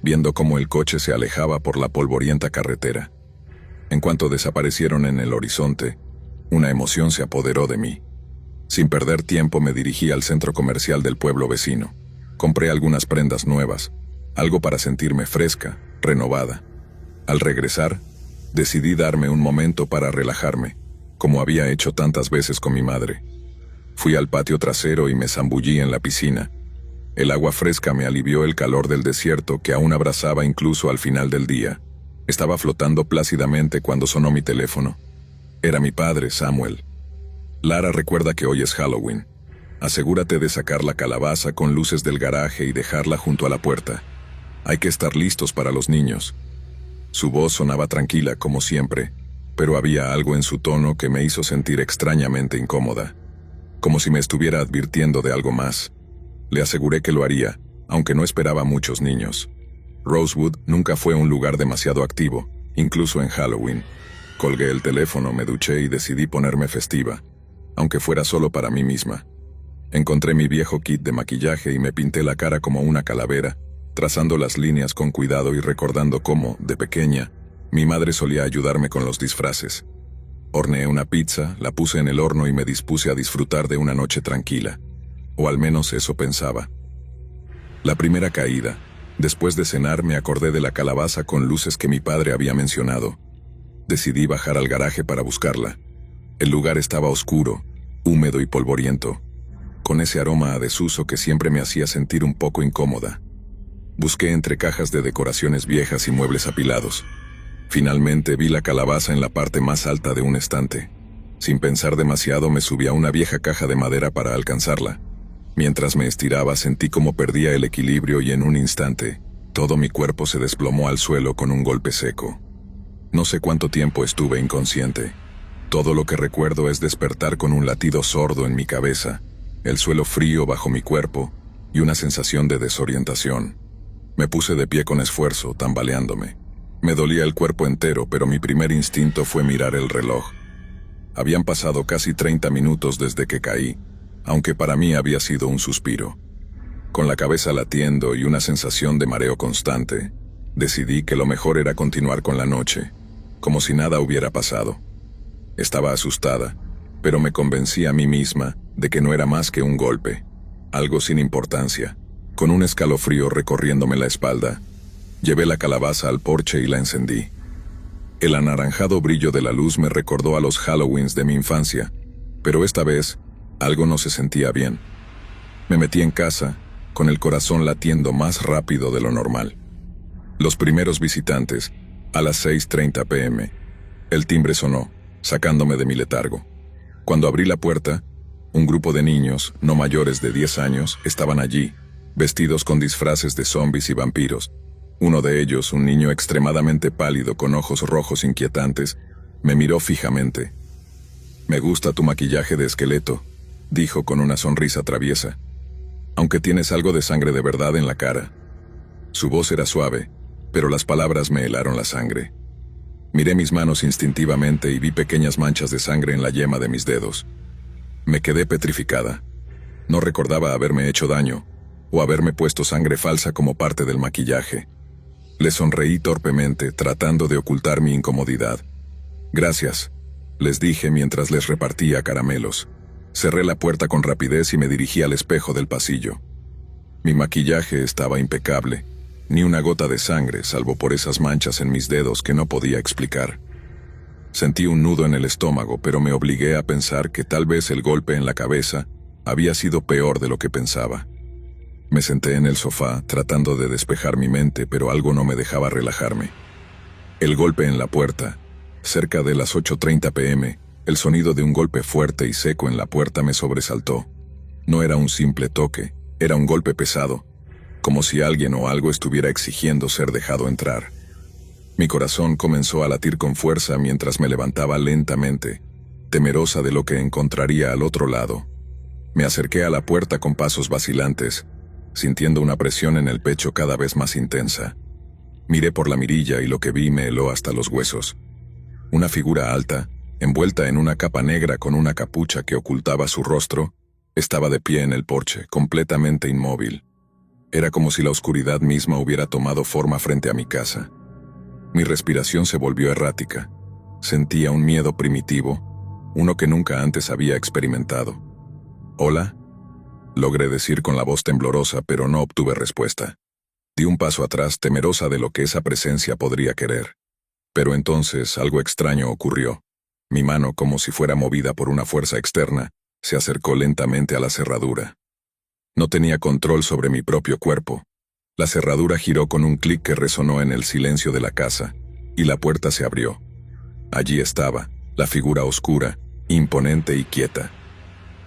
viendo cómo el coche se alejaba por la polvorienta carretera. En cuanto desaparecieron en el horizonte, una emoción se apoderó de mí. Sin perder tiempo me dirigí al centro comercial del pueblo vecino. Compré algunas prendas nuevas, algo para sentirme fresca, renovada. Al regresar, decidí darme un momento para relajarme, como había hecho tantas veces con mi madre. Fui al patio trasero y me zambullí en la piscina. El agua fresca me alivió el calor del desierto que aún abrazaba incluso al final del día. Estaba flotando plácidamente cuando sonó mi teléfono. Era mi padre, Samuel. Lara, recuerda que hoy es Halloween. Asegúrate de sacar la calabaza con luces del garaje y dejarla junto a la puerta. Hay que estar listos para los niños. Su voz sonaba tranquila como siempre, pero había algo en su tono que me hizo sentir extrañamente incómoda, como si me estuviera advirtiendo de algo más. Le aseguré que lo haría, aunque no esperaba muchos niños. Rosewood nunca fue un lugar demasiado activo, incluso en Halloween. Colgué el teléfono, me duché y decidí ponerme festiva, aunque fuera solo para mí misma. Encontré mi viejo kit de maquillaje y me pinté la cara como una calavera, trazando las líneas con cuidado y recordando cómo, de pequeña, mi madre solía ayudarme con los disfraces. Horneé una pizza, la puse en el horno y me dispuse a disfrutar de una noche tranquila. O al menos eso pensaba. La primera caída, después de cenar, me acordé de la calabaza con luces que mi padre había mencionado. Decidí bajar al garaje para buscarla. El lugar estaba oscuro, húmedo y polvoriento, con ese aroma a desuso que siempre me hacía sentir un poco incómoda. Busqué entre cajas de decoraciones viejas y muebles apilados. Finalmente vi la calabaza en la parte más alta de un estante. Sin pensar demasiado me subí a una vieja caja de madera para alcanzarla. Mientras me estiraba sentí como perdía el equilibrio y en un instante, todo mi cuerpo se desplomó al suelo con un golpe seco. No sé cuánto tiempo estuve inconsciente. Todo lo que recuerdo es despertar con un latido sordo en mi cabeza, el suelo frío bajo mi cuerpo y una sensación de desorientación. Me puse de pie con esfuerzo, tambaleándome. Me dolía el cuerpo entero, pero mi primer instinto fue mirar el reloj. Habían pasado casi 30 minutos desde que caí, aunque para mí había sido un suspiro. Con la cabeza latiendo y una sensación de mareo constante, decidí que lo mejor era continuar con la noche, como si nada hubiera pasado. Estaba asustada, pero me convencí a mí misma de que no era más que un golpe, algo sin importancia. Con un escalofrío recorriéndome la espalda, llevé la calabaza al porche y la encendí. El anaranjado brillo de la luz me recordó a los Halloweens de mi infancia, pero esta vez algo no se sentía bien. Me metí en casa, con el corazón latiendo más rápido de lo normal. Los primeros visitantes, a las 6:30 p.m. El timbre sonó, sacándome de mi letargo. Cuando abrí la puerta, un grupo de niños, no mayores de 10 años, estaban allí, vestidos con disfraces de zombies y vampiros. Uno de ellos, un niño extremadamente pálido con ojos rojos inquietantes, me miró fijamente. «Me gusta tu maquillaje de esqueleto», dijo con una sonrisa traviesa. «Aunque tienes algo de sangre de verdad en la cara». Su voz era suave, pero las palabras me helaron la sangre. Miré mis manos instintivamente y vi pequeñas manchas de sangre en la yema de mis dedos. Me quedé petrificada. No recordaba haberme hecho daño, o haberme puesto sangre falsa como parte del maquillaje. Le sonreí torpemente, tratando de ocultar mi incomodidad. «Gracias», les dije mientras les repartía caramelos. Cerré la puerta con rapidez y me dirigí al espejo del pasillo. Mi maquillaje estaba impecable, ni una gota de sangre, salvo por esas manchas en mis dedos que no podía explicar. Sentí un nudo en el estómago, pero me obligué a pensar que tal vez el golpe en la cabeza había sido peor de lo que pensaba. Me senté en el sofá, tratando de despejar mi mente, pero algo no me dejaba relajarme. El golpe en la puerta, cerca de las 8:30 p.m., el sonido de un golpe fuerte y seco en la puerta me sobresaltó. No era un simple toque, era un golpe pesado, como si alguien o algo estuviera exigiendo ser dejado entrar. Mi corazón comenzó a latir con fuerza mientras me levantaba lentamente, temerosa de lo que encontraría al otro lado. Me acerqué a la puerta con pasos vacilantes, sintiendo una presión en el pecho cada vez más intensa. Miré por la mirilla y lo que vi me heló hasta los huesos. Una figura alta, envuelta en una capa negra con una capucha que ocultaba su rostro, estaba de pie en el porche, completamente inmóvil. Era como si la oscuridad misma hubiera tomado forma frente a mi casa. Mi respiración se volvió errática. Sentía un miedo primitivo, uno que nunca antes había experimentado. «¿Hola?», logré decir con la voz temblorosa, pero no obtuve respuesta. Di un paso atrás, temerosa de lo que esa presencia podría querer. Pero entonces algo extraño ocurrió. Mi mano, como si fuera movida por una fuerza externa, se acercó lentamente a la cerradura. No tenía control sobre mi propio cuerpo. La cerradura giró con un clic que resonó en el silencio de la casa, y la puerta se abrió. Allí estaba, la figura oscura, imponente y quieta.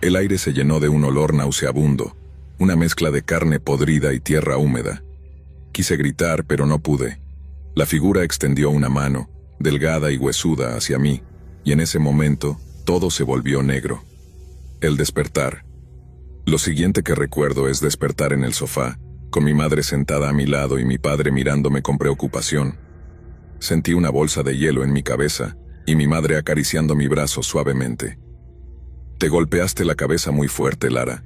El aire se llenó de un olor nauseabundo, una mezcla de carne podrida y tierra húmeda. Quise gritar, pero no pude. La figura extendió una mano, delgada y huesuda, hacia mí, y en ese momento, todo se volvió negro. El despertar. Lo siguiente que recuerdo es despertar en el sofá, con mi madre sentada a mi lado y mi padre mirándome con preocupación. Sentí una bolsa de hielo en mi cabeza, y mi madre acariciando mi brazo suavemente. «Te golpeaste la cabeza muy fuerte, Lara»,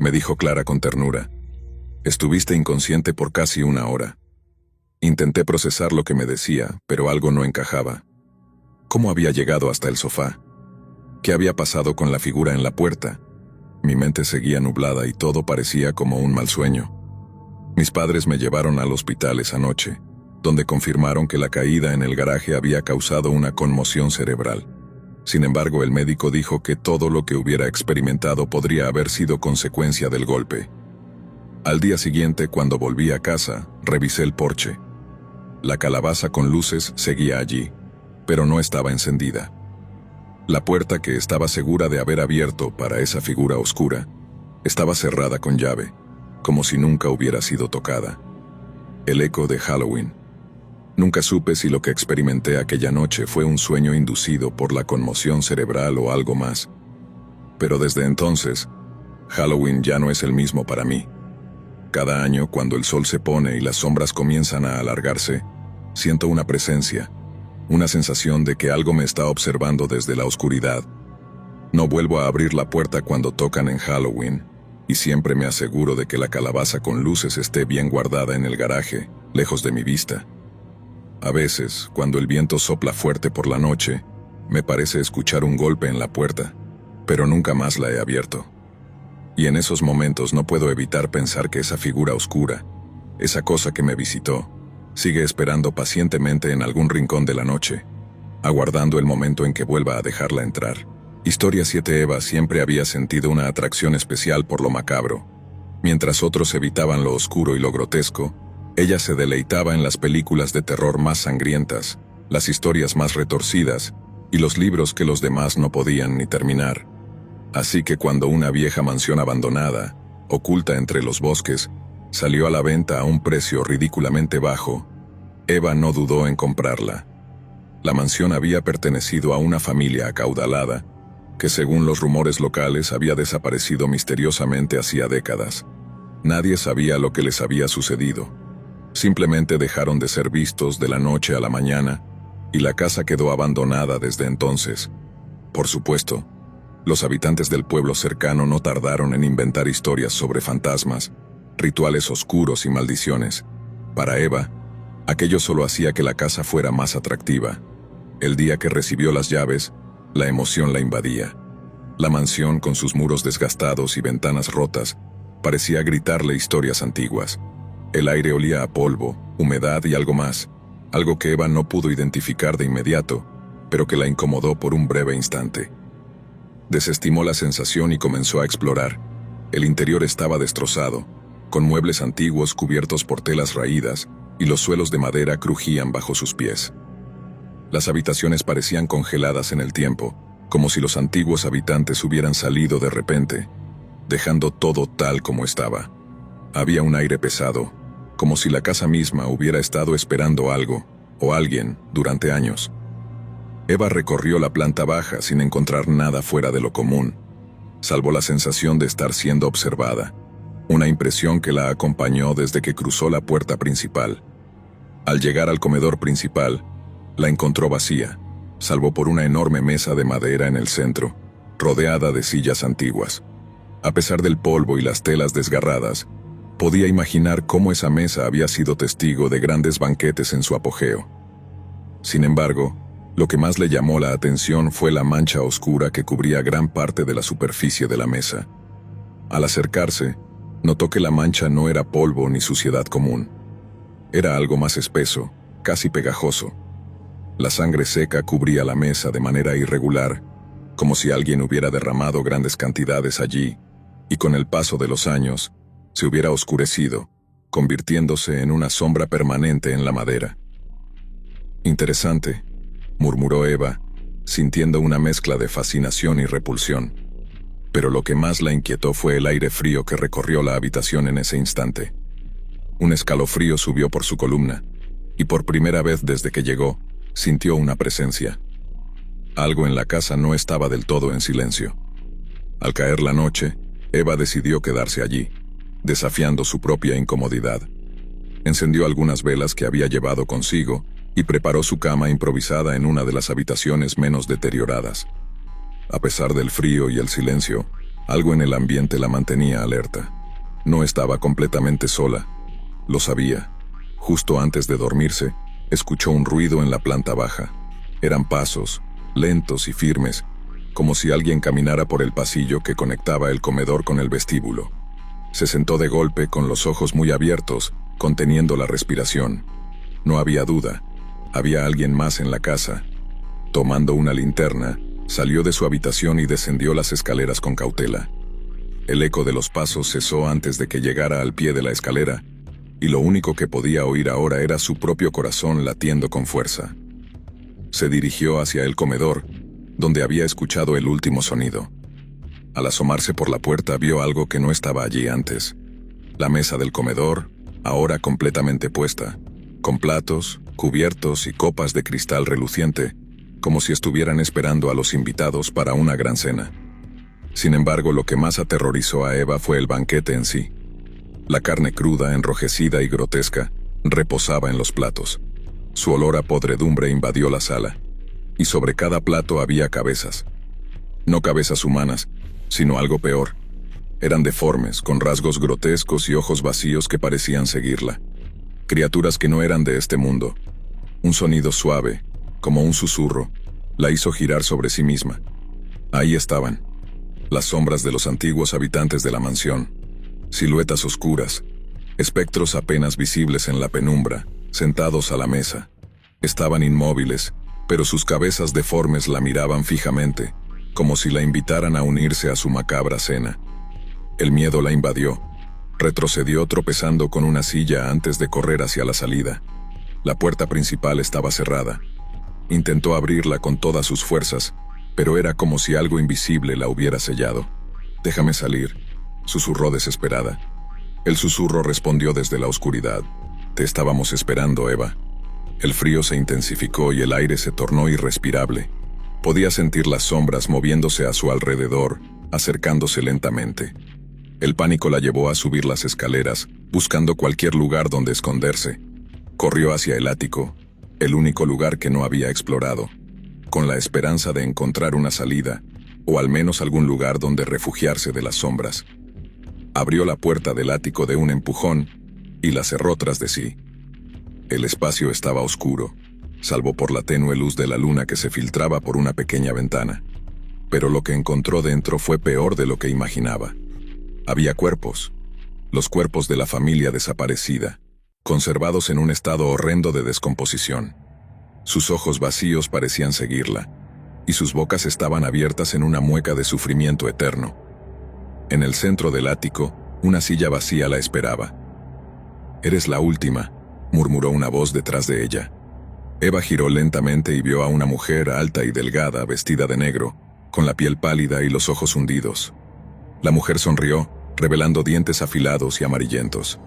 me dijo Clara con ternura. «Estuviste inconsciente por casi 1 hora». Intenté procesar lo que me decía, pero algo no encajaba. ¿Cómo había llegado hasta el sofá? ¿Qué había pasado con la figura en la puerta? Mi mente seguía nublada y todo parecía como un mal sueño. Mis padres me llevaron al hospital esa noche, donde confirmaron que la caída en el garaje había causado una conmoción cerebral. Sin embargo, el médico dijo que todo lo que hubiera experimentado podría haber sido consecuencia del golpe. Al día siguiente, cuando volví a casa, revisé el porche. La calabaza con luces seguía allí, pero no estaba encendida. La puerta, que estaba segura de haber abierto para esa figura oscura, estaba cerrada con llave, como si nunca hubiera sido tocada. El eco de Halloween. Nunca supe si lo que experimenté aquella noche fue un sueño inducido por la conmoción cerebral o algo más. Pero desde entonces, Halloween ya no es el mismo para mí. Cada año, cuando el sol se pone y las sombras comienzan a alargarse, siento una presencia, una sensación de que algo me está observando desde la oscuridad. No vuelvo a abrir la puerta cuando tocan en Halloween, y siempre me aseguro de que la calabaza con luces esté bien guardada en el garaje, lejos de mi vista. A veces, cuando el viento sopla fuerte por la noche, me parece escuchar un golpe en la puerta, pero nunca más la he abierto. Y en esos momentos no puedo evitar pensar que esa figura oscura, esa cosa que me visitó, sigue esperando pacientemente en algún rincón de la noche, aguardando el momento en que vuelva a dejarla entrar. Historia 7. Eva siempre había sentido una atracción especial por lo macabro. Mientras otros evitaban lo oscuro y lo grotesco, ella se deleitaba en las películas de terror más sangrientas, las historias más retorcidas y los libros que los demás no podían ni terminar. Así que cuando una vieja mansión abandonada, oculta entre los bosques, salió a la venta a un precio ridículamente bajo, Eva no dudó en comprarla. La mansión había pertenecido a una familia acaudalada, que según los rumores locales había desaparecido misteriosamente hacía décadas. Nadie sabía lo que les había sucedido. Simplemente dejaron de ser vistos de la noche a la mañana, y la casa quedó abandonada desde entonces. Por supuesto, los habitantes del pueblo cercano no tardaron en inventar historias sobre fantasmas, rituales oscuros y maldiciones. Para Eva, aquello solo hacía que la casa fuera más atractiva. El día que recibió las llaves, la emoción la invadía. La mansión, con sus muros desgastados y ventanas rotas, parecía gritarle historias antiguas. El aire olía a polvo, humedad y algo más, algo que Eva no pudo identificar de inmediato, pero que la incomodó por un breve instante. Desestimó la sensación y comenzó a explorar. El interior estaba destrozado, con muebles antiguos cubiertos por telas raídas, y los suelos de madera crujían bajo sus pies. Las habitaciones parecían congeladas en el tiempo, como si los antiguos habitantes hubieran salido de repente, dejando todo tal como estaba. Había un aire pesado, como si la casa misma hubiera estado esperando algo, o alguien, durante años. Eva recorrió la planta baja sin encontrar nada fuera de lo común, salvo la sensación de estar siendo observada, una impresión que la acompañó desde que cruzó la puerta principal. Al llegar al comedor principal, la encontró vacía, salvo por una enorme mesa de madera en el centro, rodeada de sillas antiguas. A pesar del polvo y las telas desgarradas, podía imaginar cómo esa mesa había sido testigo de grandes banquetes en su apogeo. Sin embargo, lo que más le llamó la atención fue la mancha oscura que cubría gran parte de la superficie de la mesa. Al acercarse, notó que la mancha no era polvo ni suciedad común. Era algo más espeso, casi pegajoso. La sangre seca cubría la mesa de manera irregular, como si alguien hubiera derramado grandes cantidades allí, y con el paso de los años, se hubiera oscurecido, convirtiéndose en una sombra permanente en la madera. Interesante, murmuró Eva, sintiendo una mezcla de fascinación y repulsión. Pero lo que más la inquietó fue el aire frío que recorrió la habitación en ese instante. Un escalofrío subió por su columna, y por primera vez desde que llegó, sintió una presencia. Algo en la casa no estaba del todo en silencio. Al caer la noche, Eva decidió quedarse allí, desafiando su propia incomodidad. Encendió algunas velas que había llevado consigo y preparó su cama improvisada en una de las habitaciones menos deterioradas. A pesar del frío y el silencio, algo en el ambiente la mantenía alerta. No estaba completamente sola. Lo sabía. Justo antes de dormirse, escuchó un ruido en la planta baja. Eran pasos, lentos y firmes, como si alguien caminara por el pasillo que conectaba el comedor con el vestíbulo. Se sentó de golpe con los ojos muy abiertos, conteniendo la respiración. No había duda. Había alguien más en la casa. Tomando una linterna, salió de su habitación y descendió las escaleras con cautela. El eco de los pasos cesó antes de que llegara al pie de la escalera, y lo único que podía oír ahora era su propio corazón latiendo con fuerza. Se dirigió hacia el comedor, donde había escuchado el último sonido. Al asomarse por la puerta vio algo que no estaba allí antes. La mesa del comedor, ahora completamente puesta, con platos, cubiertos y copas de cristal reluciente, como si estuvieran esperando a los invitados para una gran cena. Sin embargo, lo que más aterrorizó a Eva fue el banquete en sí. La carne cruda, enrojecida y grotesca, reposaba en los platos. Su olor a podredumbre invadió la sala, y sobre cada plato había cabezas. No cabezas humanas, sino algo peor. Eran deformes, con rasgos grotescos y ojos vacíos que parecían seguirla. Criaturas que no eran de este mundo. Un sonido suave, como un susurro, la hizo girar sobre sí misma. Ahí estaban, las sombras de los antiguos habitantes de la mansión. Siluetas oscuras, espectros apenas visibles en la penumbra, sentados a la mesa. Estaban inmóviles, pero sus cabezas deformes la miraban fijamente, como si la invitaran a unirse a su macabra cena. El miedo la invadió. Retrocedió tropezando con una silla antes de correr hacia la salida. La puerta principal estaba cerrada. Intentó abrirla con todas sus fuerzas, pero era como si algo invisible la hubiera sellado. «Déjame salir», susurró desesperada. El susurro respondió desde la oscuridad. «Te estábamos esperando, Eva». El frío se intensificó y el aire se tornó irrespirable. Podía sentir las sombras moviéndose a su alrededor, acercándose lentamente. El pánico la llevó a subir las escaleras, buscando cualquier lugar donde esconderse. Corrió hacia el ático, el único lugar que no había explorado, con la esperanza de encontrar una salida, o al menos algún lugar donde refugiarse de las sombras. Abrió la puerta del ático de un empujón y la cerró tras de sí. El espacio estaba oscuro, salvo por la tenue luz de la luna que se filtraba por una pequeña ventana. Pero lo que encontró dentro fue peor de lo que imaginaba. Había cuerpos, los cuerpos de la familia desaparecida, conservados en un estado horrendo de descomposición. Sus ojos vacíos parecían seguirla, y sus bocas estaban abiertas en una mueca de sufrimiento eterno. En el centro del ático, una silla vacía la esperaba. «Eres la última», murmuró una voz detrás de ella. Eva giró lentamente y vio a una mujer alta y delgada, vestida de negro, con la piel pálida y los ojos hundidos. La mujer sonrió, revelando dientes afilados y amarillentos.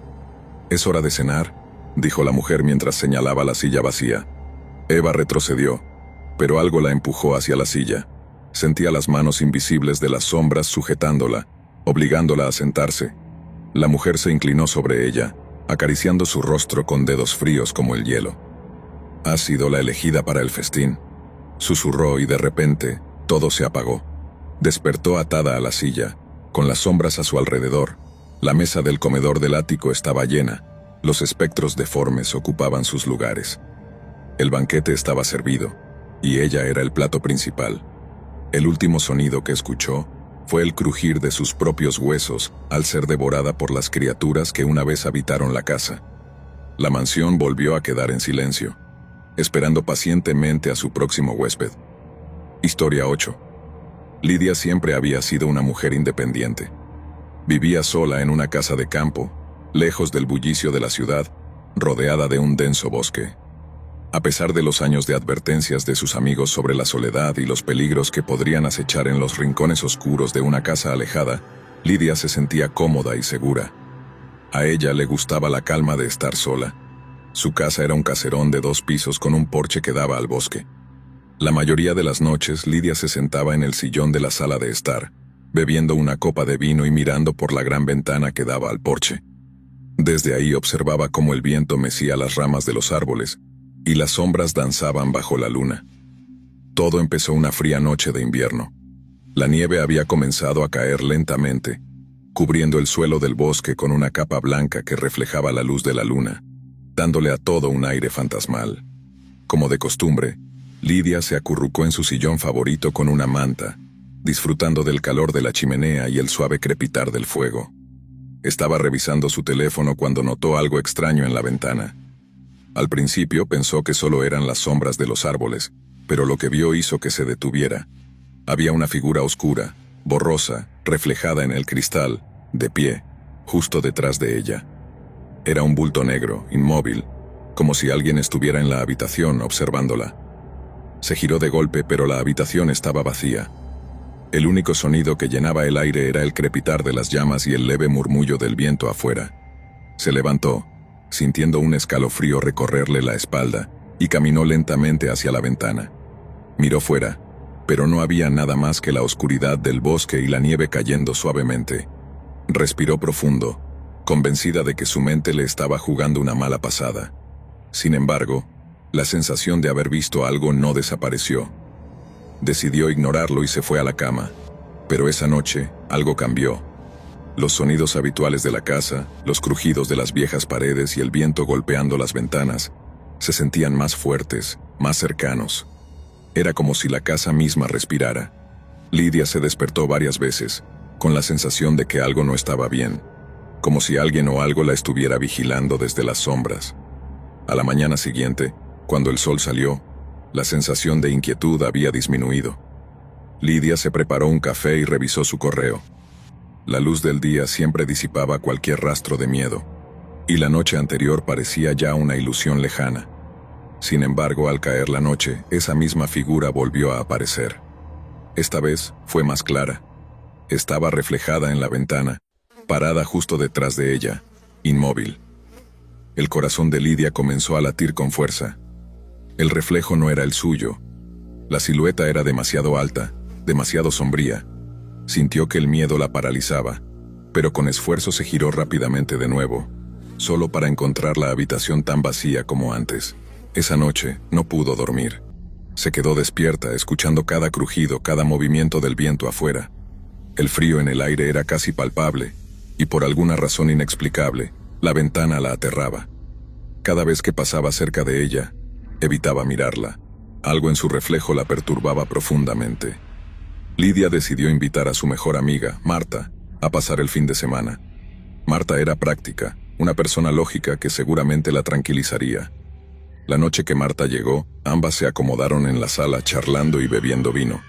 «Es hora de cenar», dijo la mujer mientras señalaba la silla vacía. Eva retrocedió, pero algo la empujó hacia la silla. Sentía las manos invisibles de las sombras sujetándola, obligándola a sentarse. La mujer se inclinó sobre ella, acariciando su rostro con dedos fríos como el hielo. «Has sido la elegida para el festín», susurró y de repente todo se apagó. Despertó atada a la silla, con las sombras a su alrededor. La mesa del comedor del ático estaba llena, los espectros deformes ocupaban sus lugares. El banquete estaba servido, y ella era el plato principal. El último sonido que escuchó fue el crujir de sus propios huesos al ser devorada por las criaturas que una vez habitaron la casa. La mansión volvió a quedar en silencio, esperando pacientemente a su próximo huésped. Historia 8. Lidia siempre había sido una mujer independiente. Vivía sola en una casa de campo, lejos del bullicio de la ciudad, rodeada de un denso bosque. A pesar de los años de advertencias de sus amigos sobre la soledad y los peligros que podrían acechar en los rincones oscuros de una casa alejada, Lidia se sentía cómoda y segura. A ella le gustaba la calma de estar sola. Su casa era un caserón de 2 pisos con un porche que daba al bosque. La mayoría de las noches Lidia se sentaba en el sillón de la sala de estar, bebiendo una copa de vino y mirando por la gran ventana que daba al porche. Desde ahí observaba cómo el viento mecía las ramas de los árboles, y las sombras danzaban bajo la luna. Todo empezó una fría noche de invierno. La nieve había comenzado a caer lentamente, cubriendo el suelo del bosque con una capa blanca que reflejaba la luz de la luna, dándole a todo un aire fantasmal. Como de costumbre, Lidia se acurrucó en su sillón favorito con una manta, disfrutando del calor de la chimenea y el suave crepitar del fuego. Estaba revisando su teléfono cuando notó algo extraño en la ventana. Al principio pensó que solo eran las sombras de los árboles, pero lo que vio hizo que se detuviera. Había una figura oscura, borrosa, reflejada en el cristal, de pie, justo detrás de ella. Era un bulto negro, inmóvil, como si alguien estuviera en la habitación observándola. Se giró de golpe, pero la habitación estaba vacía. El único sonido que llenaba el aire era el crepitar de las llamas y el leve murmullo del viento afuera. Se levantó, sintiendo un escalofrío recorrerle la espalda, y caminó lentamente hacia la ventana. Miró fuera, pero no había nada más que la oscuridad del bosque y la nieve cayendo suavemente. Respiró profundo, convencida de que su mente le estaba jugando una mala pasada. Sin embargo, la sensación de haber visto algo no desapareció. Decidió ignorarlo y se fue a la cama. Pero esa noche, algo cambió. Los sonidos habituales de la casa, los crujidos de las viejas paredes y el viento golpeando las ventanas, se sentían más fuertes, más cercanos. Era como si la casa misma respirara. Lidia se despertó varias veces, con la sensación de que algo no estaba bien, como si alguien o algo la estuviera vigilando desde las sombras. A la mañana siguiente, cuando el sol salió, la sensación de inquietud había disminuido. Lidia se preparó un café y revisó su correo. La luz del día siempre disipaba cualquier rastro de miedo, y la noche anterior parecía ya una ilusión lejana. Sin embargo, al caer la noche, esa misma figura volvió a aparecer. Esta vez fue más clara. Estaba reflejada en la ventana, parada justo detrás de ella, inmóvil. El corazón de Lidia comenzó a latir con fuerza. El reflejo no era el suyo. La silueta era demasiado alta, demasiado sombría. Sintió que el miedo la paralizaba, pero con esfuerzo se giró rápidamente de nuevo, solo para encontrar la habitación tan vacía como antes. Esa noche no pudo dormir. Se quedó despierta, escuchando cada crujido, cada movimiento del viento afuera. El frío en el aire era casi palpable, y por alguna razón inexplicable, la ventana la aterraba. Cada vez que pasaba cerca de ella, evitaba mirarla. Algo en su reflejo la perturbaba profundamente. Lidia decidió invitar a su mejor amiga, Marta, a pasar el fin de semana. Marta era práctica, una persona lógica que seguramente la tranquilizaría. La noche que Marta llegó, ambas se acomodaron en la sala charlando y bebiendo vino.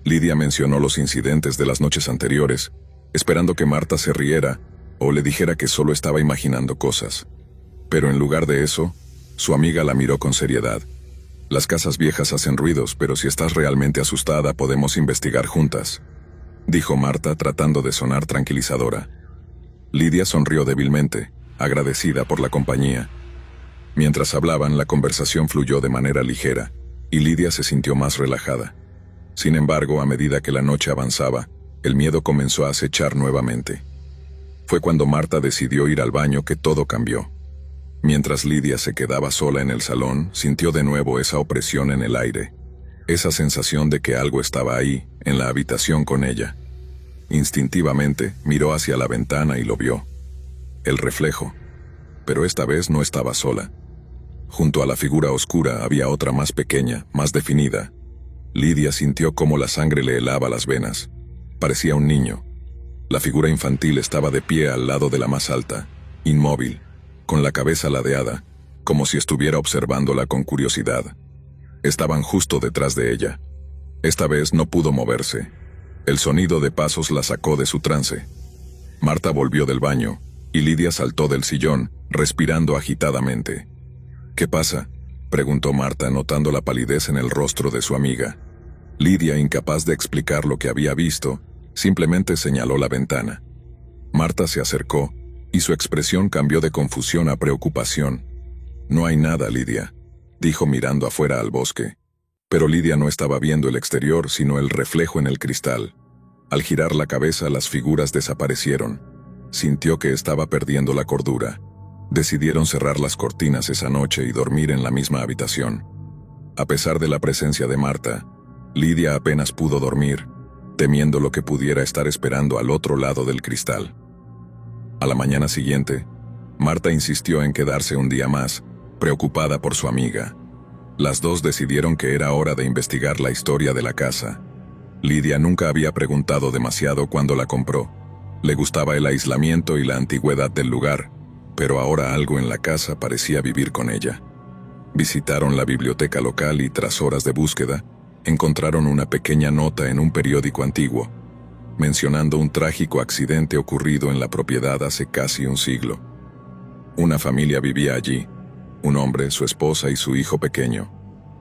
Lidia mencionó los incidentes de las noches anteriores, esperando que Marta se riera o le dijera que solo estaba imaginando cosas. Pero en lugar de eso, su amiga la miró con seriedad. Las casas viejas hacen ruidos, pero si estás realmente asustada podemos investigar juntas, dijo Marta tratando de sonar tranquilizadora. Lidia sonrió débilmente, agradecida por la compañía. Mientras hablaban, la conversación fluyó de manera ligera, y Lidia se sintió más relajada. Sin embargo, a medida que la noche avanzaba, el miedo comenzó a acechar nuevamente. Fue cuando Marta decidió ir al baño que todo cambió. Mientras Lidia se quedaba sola en el salón, sintió de nuevo esa opresión en el aire, esa sensación de que algo estaba ahí, en la habitación con ella. Instintivamente, miró hacia la ventana y lo vio. El reflejo. Pero esta vez no estaba sola. Junto a la figura oscura había otra más pequeña, más definida. Lidia sintió cómo la sangre le helaba las venas. Parecía un niño. La figura infantil estaba de pie al lado de la más alta, inmóvil, con la cabeza ladeada, como si estuviera observándola con curiosidad. Estaban justo detrás de ella. Esta vez no pudo moverse. El sonido de pasos la sacó de su trance. Marta volvió del baño, y Lidia saltó del sillón, respirando agitadamente. «¿Qué pasa?», preguntó Marta, notando la palidez en el rostro de su amiga. Lidia, incapaz de explicar lo que había visto, simplemente señaló la ventana. Marta se acercó, y su expresión cambió de confusión a preocupación. «No hay nada, Lidia», dijo mirando afuera al bosque. Pero Lidia no estaba viendo el exterior, sino el reflejo en el cristal. Al girar la cabeza, las figuras desaparecieron. Sintió que estaba perdiendo la cordura. Decidieron cerrar las cortinas esa noche y dormir en la misma habitación. A pesar de la presencia de Marta, Lidia apenas pudo dormir, temiendo lo que pudiera estar esperando al otro lado del cristal. A la mañana siguiente, Marta insistió en quedarse un día más, preocupada por su amiga. Las dos decidieron que era hora de investigar la historia de la casa. Lidia nunca había preguntado demasiado cuando la compró. Le gustaba el aislamiento y la antigüedad del lugar, pero ahora algo en la casa parecía vivir con ella. Visitaron la biblioteca local y, tras horas de búsqueda, encontraron una pequeña nota en un periódico antiguo, mencionando un trágico accidente ocurrido en la propiedad hace casi un siglo. Una familia vivía allí, un hombre, su esposa y su hijo pequeño.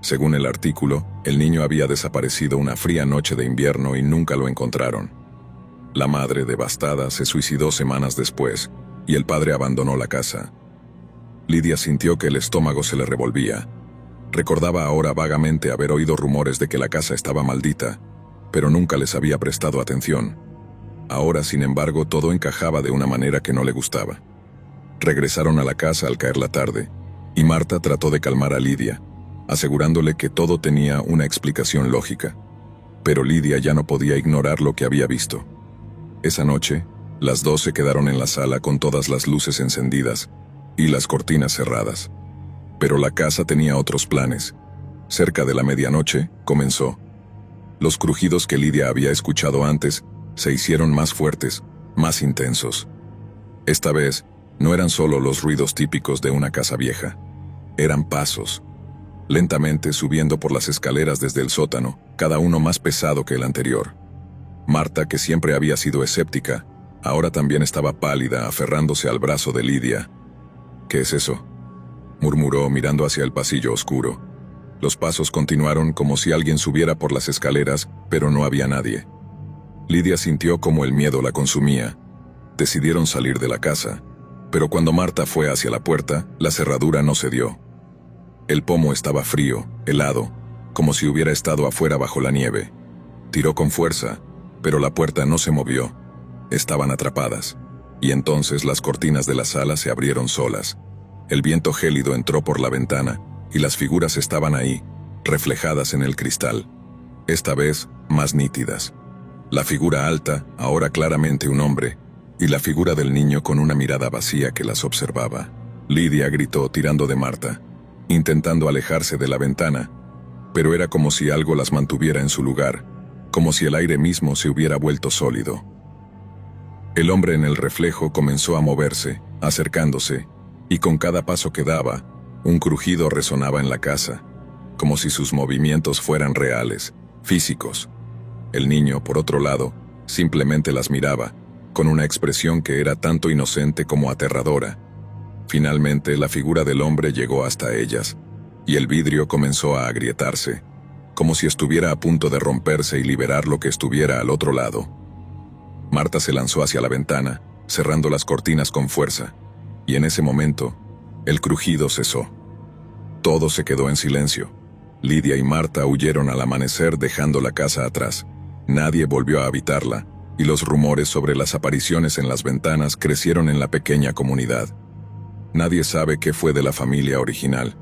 Según el artículo, el niño había desaparecido una fría noche de invierno y nunca lo encontraron. La madre, devastada, se suicidó semanas después, y el padre abandonó la casa. Lidia sintió que el estómago se le revolvía. Recordaba ahora vagamente haber oído rumores de que la casa estaba maldita, pero nunca les había prestado atención. Ahora, sin embargo, todo encajaba de una manera que no le gustaba. Regresaron a la casa al caer la tarde, y Marta trató de calmar a Lidia, asegurándole que todo tenía una explicación lógica. Pero Lidia ya no podía ignorar lo que había visto. Esa noche, las dos se quedaron en la sala con todas las luces encendidas y las cortinas cerradas. Pero la casa tenía otros planes. Cerca de la medianoche, comenzó. Los crujidos que Lidia había escuchado antes se hicieron más fuertes, más intensos. Esta vez, no eran solo los ruidos típicos de una casa vieja. Eran pasos, lentamente subiendo por las escaleras desde el sótano, cada uno más pesado que el anterior. Marta, que siempre había sido escéptica, ahora también estaba pálida, aferrándose al brazo de Lidia. «¿Qué es eso?», murmuró mirando hacia el pasillo oscuro. Los pasos continuaron como si alguien subiera por las escaleras, pero no había nadie. Lidia sintió como el miedo la consumía. Decidieron salir de la casa, pero cuando Marta fue hacia la puerta, la cerradura no cedió. El pomo estaba frío, helado, como si hubiera estado afuera bajo la nieve. Tiró con fuerza, pero la puerta no se movió. Estaban atrapadas. Y entonces las cortinas de la sala se abrieron solas. El viento gélido entró por la ventana, y las figuras estaban ahí, reflejadas en el cristal. Esta vez, más nítidas. La figura alta, ahora claramente un hombre, y la figura del niño con una mirada vacía que las observaba. Lidia gritó tirando de Marta, intentando alejarse de la ventana, pero era como si algo las mantuviera en su lugar, como si el aire mismo se hubiera vuelto sólido. El hombre en el reflejo comenzó a moverse, acercándose, y con cada paso que daba, un crujido resonaba en la casa, como si sus movimientos fueran reales, físicos. El niño, por otro lado, simplemente las miraba, con una expresión que era tanto inocente como aterradora. Finalmente, la figura del hombre llegó hasta ellas, y el vidrio comenzó a agrietarse, como si estuviera a punto de romperse y liberar lo que estuviera al otro lado. Marta se lanzó hacia la ventana, cerrando las cortinas con fuerza, y en ese momento, el crujido cesó. Todo se quedó en silencio. Lidia y Marta huyeron al amanecer dejando la casa atrás. Nadie volvió a habitarla, y los rumores sobre las apariciones en las ventanas crecieron en la pequeña comunidad. Nadie sabe qué fue de la familia original,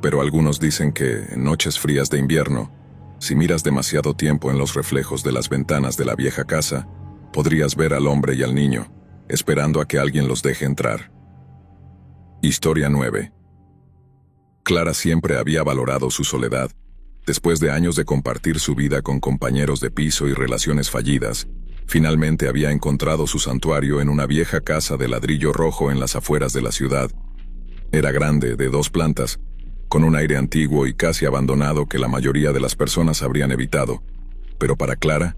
pero algunos dicen que, en noches frías de invierno, si miras demasiado tiempo en los reflejos de las ventanas de la vieja casa, podrías ver al hombre y al niño, esperando a que alguien los deje entrar. Historia 9. Clara siempre había valorado su soledad. Después de años de compartir su vida con compañeros de piso y relaciones fallidas, finalmente había encontrado su santuario en una vieja casa de ladrillo rojo en las afueras de la ciudad. Era grande, de 2 plantas, con un aire antiguo y casi abandonado que la mayoría de las personas habrían evitado, pero para Clara,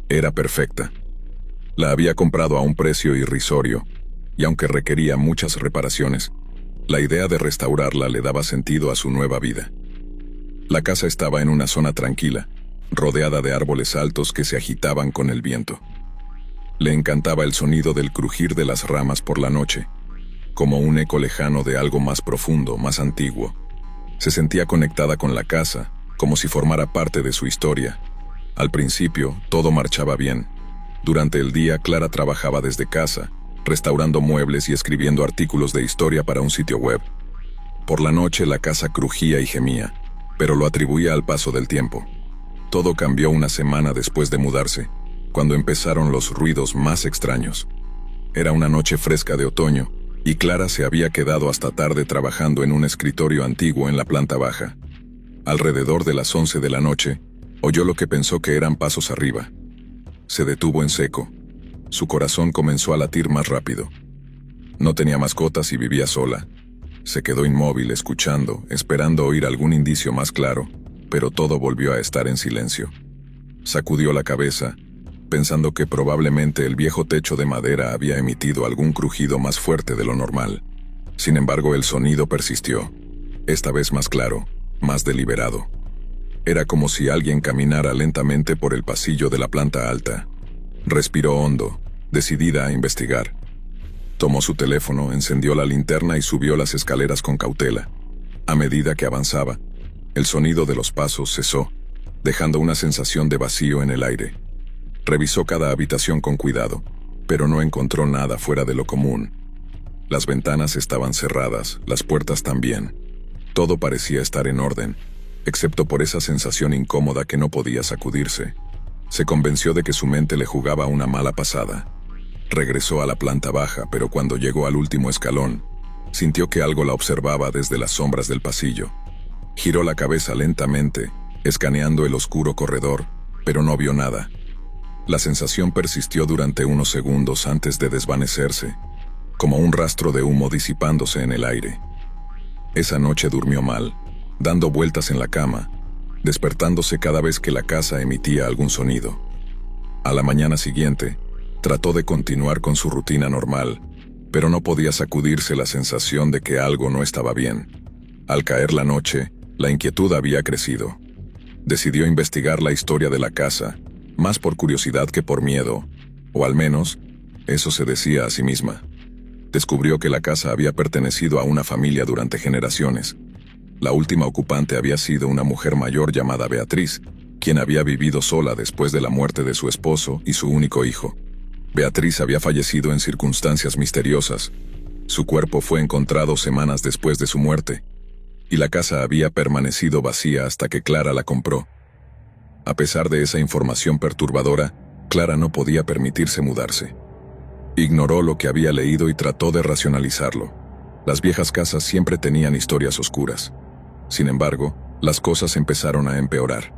era perfecta. La había comprado a un precio irrisorio, y aunque requería muchas reparaciones, la idea de restaurarla le daba sentido a su nueva vida. La casa estaba en una zona tranquila, rodeada de árboles altos que se agitaban con el viento. Le encantaba el sonido del crujir de las ramas por la noche, como un eco lejano de algo más profundo, más antiguo. Se sentía conectada con la casa, como si formara parte de su historia. Al principio, todo marchaba bien. Durante el día, Clara trabajaba desde casa, restaurando muebles y escribiendo artículos de historia para un sitio web. Por la noche, la casa crujía y gemía, pero lo atribuía al paso del tiempo. Todo cambió una semana después de mudarse, cuando empezaron los ruidos más extraños. Era una noche fresca de otoño, y Clara se había quedado hasta tarde trabajando en un escritorio antiguo en la planta baja. Alrededor de las 11 de la noche, oyó lo que pensó que eran pasos arriba. Se detuvo en seco. Su corazón comenzó a latir más rápido. No tenía mascotas y vivía sola. Se quedó inmóvil escuchando, esperando oír algún indicio más claro, pero todo volvió a estar en silencio. Sacudió la cabeza, pensando que probablemente el viejo techo de madera había emitido algún crujido más fuerte de lo normal. Sin embargo, el sonido persistió, esta vez más claro, más deliberado. Era como si alguien caminara lentamente por el pasillo de la planta alta. Respiró hondo, decidida a investigar. Tomó su teléfono, encendió la linterna y subió las escaleras con cautela. A medida que avanzaba, el sonido de los pasos cesó, dejando una sensación de vacío en el aire. Revisó cada habitación con cuidado, pero no encontró nada fuera de lo común. Las ventanas estaban cerradas, las puertas también. Todo parecía estar en orden, excepto por esa sensación incómoda que no podía sacudirse. Se convenció de que su mente le jugaba una mala pasada. Regresó a la planta baja, pero cuando llegó al último escalón, sintió que algo la observaba desde las sombras del pasillo. Giró la cabeza lentamente, escaneando el oscuro corredor, pero no vio nada. La sensación persistió durante unos segundos antes de desvanecerse, como un rastro de humo disipándose en el aire. Esa noche durmió mal, dando vueltas en la cama, despertándose cada vez que la casa emitía algún sonido. A la mañana siguiente, trató de continuar con su rutina normal, pero no podía sacudirse la sensación de que algo no estaba bien. Al caer la noche, la inquietud había crecido. Decidió investigar la historia de la casa, más por curiosidad que por miedo, o al menos, eso se decía a sí misma. Descubrió que la casa había pertenecido a una familia durante generaciones. La última ocupante había sido una mujer mayor llamada Beatriz, quien había vivido sola después de la muerte de su esposo y su único hijo. Beatriz había fallecido en circunstancias misteriosas. Su cuerpo fue encontrado semanas después de su muerte, y la casa había permanecido vacía hasta que Clara la compró. A pesar de esa información perturbadora, Clara no podía permitirse mudarse. Ignoró lo que había leído y trató de racionalizarlo. Las viejas casas siempre tenían historias oscuras. Sin embargo, las cosas empezaron a empeorar.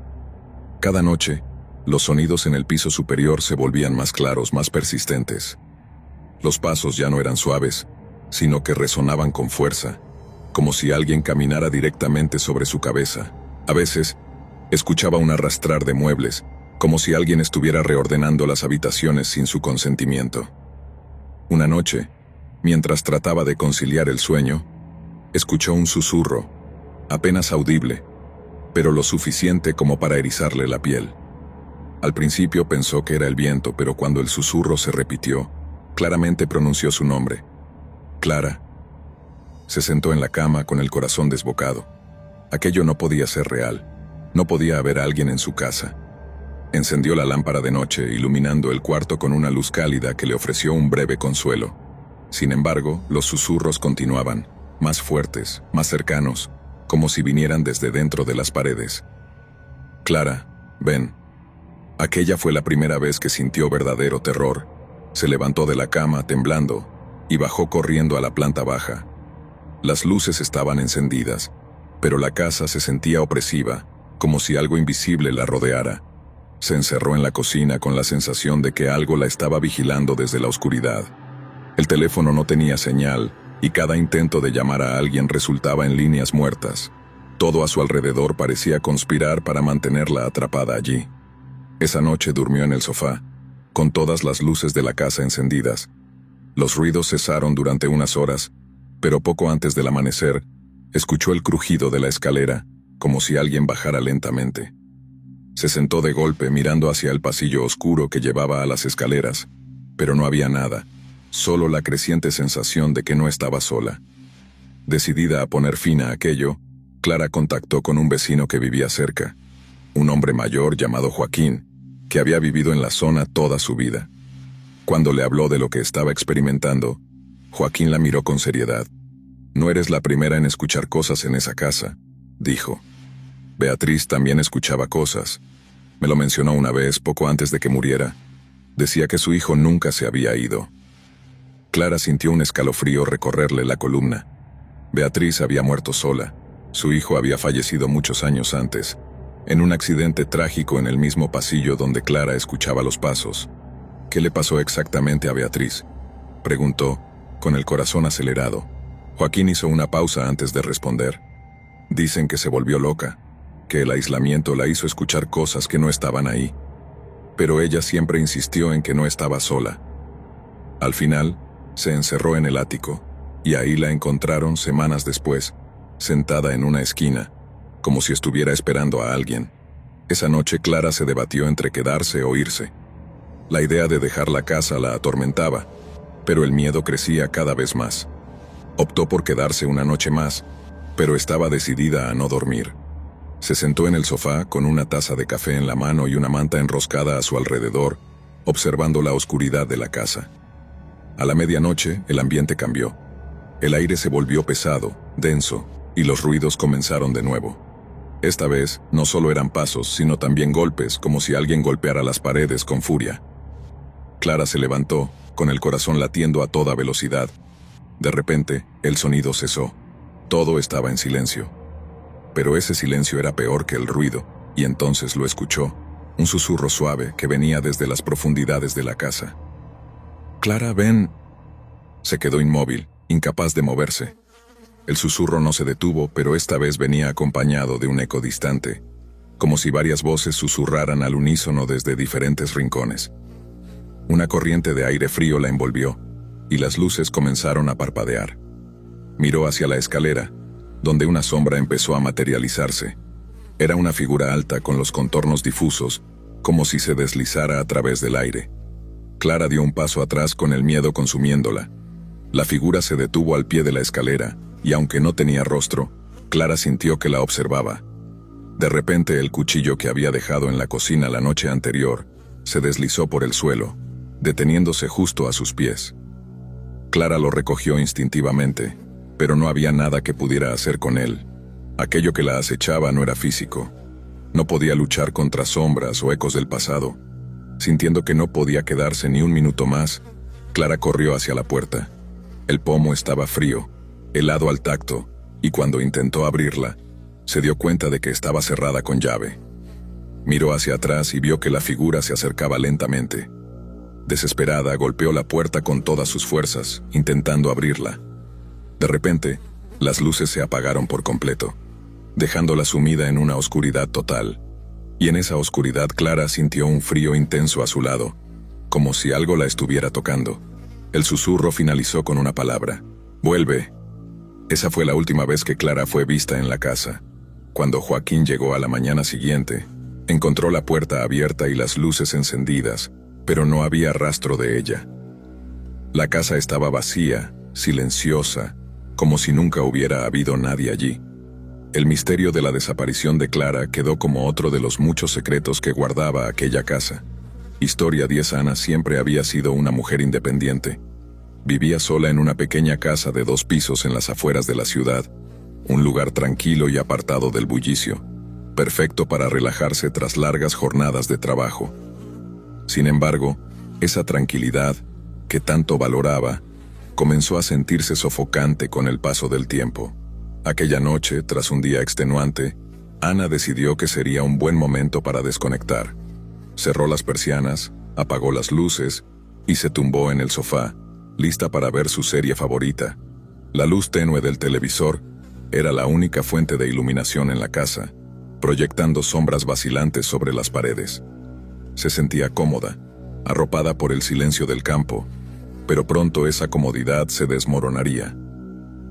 Cada noche, los sonidos en el piso superior se volvían más claros, más persistentes. Los pasos ya no eran suaves, sino que resonaban con fuerza, como si alguien caminara directamente sobre su cabeza. A veces, escuchaba un arrastrar de muebles, como si alguien estuviera reordenando las habitaciones sin su consentimiento. Una noche, mientras trataba de conciliar el sueño, escuchó un susurro, apenas audible, pero lo suficiente como para erizarle la piel. Al principio pensó que era el viento, pero cuando el susurro se repitió, claramente pronunció su nombre. Clara. Se sentó en la cama con el corazón desbocado. Aquello no podía ser real. No podía haber alguien en su casa. Encendió la lámpara de noche, iluminando el cuarto con una luz cálida que le ofreció un breve consuelo. Sin embargo, los susurros continuaban, más fuertes, más cercanos, como si vinieran desde dentro de las paredes. Clara, ven. Aquella fue la primera vez que sintió verdadero terror. Se levantó de la cama temblando y bajó corriendo a la planta baja. Las luces estaban encendidas, pero la casa se sentía opresiva, como si algo invisible la rodeara. Se encerró en la cocina con la sensación de que algo la estaba vigilando desde la oscuridad. El teléfono no tenía señal, y cada intento de llamar a alguien resultaba en líneas muertas. Todo a su alrededor parecía conspirar para mantenerla atrapada allí. Esa noche durmió en el sofá, con todas las luces de la casa encendidas. Los ruidos cesaron durante unas horas, pero poco antes del amanecer, escuchó el crujido de la escalera, como si alguien bajara lentamente. Se sentó de golpe mirando hacia el pasillo oscuro que llevaba a las escaleras, pero no había nada, solo la creciente sensación de que no estaba sola. Decidida a poner fin a aquello, Clara contactó con un vecino que vivía cerca, un hombre mayor llamado Joaquín, que había vivido en la zona toda su vida. Cuando le habló de lo que estaba experimentando, Joaquín la miró con seriedad. «No eres la primera en escuchar cosas en esa casa», dijo. Beatriz también escuchaba cosas. Me lo mencionó una vez poco antes de que muriera. Decía que su hijo nunca se había ido. Clara sintió un escalofrío recorrerle la columna. Beatriz había muerto sola. Su hijo había fallecido muchos años antes, en un accidente trágico en el mismo pasillo donde Clara escuchaba los pasos. «¿Qué le pasó exactamente a Beatriz?», preguntó, con el corazón acelerado. Joaquín hizo una pausa antes de responder. «Dicen que se volvió loca, que el aislamiento la hizo escuchar cosas que no estaban ahí. Pero ella siempre insistió en que no estaba sola. Al final, se encerró en el ático, y ahí la encontraron semanas después, sentada en una esquina, como si estuviera esperando a alguien. Esa noche Clara se debatió entre quedarse o irse. La idea de dejar la casa la atormentaba, pero el miedo crecía cada vez más. Optó por quedarse una noche más, pero estaba decidida a no dormir. Se sentó en el sofá con una taza de café en la mano y una manta enroscada a su alrededor, observando la oscuridad de la casa. A la medianoche, el ambiente cambió. El aire se volvió pesado, denso, y los ruidos comenzaron de nuevo. Esta vez, no solo eran pasos, sino también golpes, como si alguien golpeara las paredes con furia. Clara se levantó, con el corazón latiendo a toda velocidad. De repente, el sonido cesó. Todo estaba en silencio. Pero ese silencio era peor que el ruido, y entonces lo escuchó, un susurro suave que venía desde las profundidades de la casa. «Clara, ven». Se quedó inmóvil, incapaz de moverse. El susurro no se detuvo, pero esta vez venía acompañado de un eco distante, como si varias voces susurraran al unísono desde diferentes rincones. Una corriente de aire frío la envolvió, y las luces comenzaron a parpadear. Miró hacia la escalera, donde una sombra empezó a materializarse. Era una figura alta con los contornos difusos, como si se deslizara a través del aire. Clara dio un paso atrás con el miedo consumiéndola. La figura se detuvo al pie de la escalera, y aunque no tenía rostro, Clara sintió que la observaba. De repente el cuchillo que había dejado en la cocina la noche anterior se deslizó por el suelo, deteniéndose justo a sus pies. Clara lo recogió instintivamente, pero no había nada que pudiera hacer con él. Aquello que la acechaba no era físico. No podía luchar contra sombras o ecos del pasado. Sintiendo que no podía quedarse ni un minuto más, Clara corrió hacia la puerta. El pomo estaba frío, helado al tacto, y cuando intentó abrirla, se dio cuenta de que estaba cerrada con llave. Miró hacia atrás y vio que la figura se acercaba lentamente. Desesperada, golpeó la puerta con todas sus fuerzas, intentando abrirla. De repente, las luces se apagaron por completo, dejándola sumida en una oscuridad total. Y en esa oscuridad Clara sintió un frío intenso a su lado, como si algo la estuviera tocando. El susurro finalizó con una palabra: «Vuelve». Esa fue la última vez que Clara fue vista en la casa. Cuando Joaquín llegó a la mañana siguiente, encontró la puerta abierta y las luces encendidas, pero no había rastro de ella. La casa estaba vacía, silenciosa, como si nunca hubiera habido nadie allí. El misterio de la desaparición de Clara quedó como otro de los muchos secretos que guardaba aquella casa. Historia 10. Ana siempre había sido una mujer independiente. Vivía sola en una pequeña casa de 2 pisos en las afueras de la ciudad, un lugar tranquilo y apartado del bullicio, perfecto para relajarse tras largas jornadas de trabajo. Sin embargo, esa tranquilidad, que tanto valoraba, comenzó a sentirse sofocante con el paso del tiempo. Aquella noche, tras un día extenuante, Ana decidió que sería un buen momento para desconectar. Cerró las persianas, apagó las luces y se tumbó en el sofá, lista para ver su serie favorita. La luz tenue del televisor era la única fuente de iluminación en la casa, proyectando sombras vacilantes sobre las paredes. Se sentía cómoda, arropada por el silencio del campo, pero pronto esa comodidad se desmoronaría.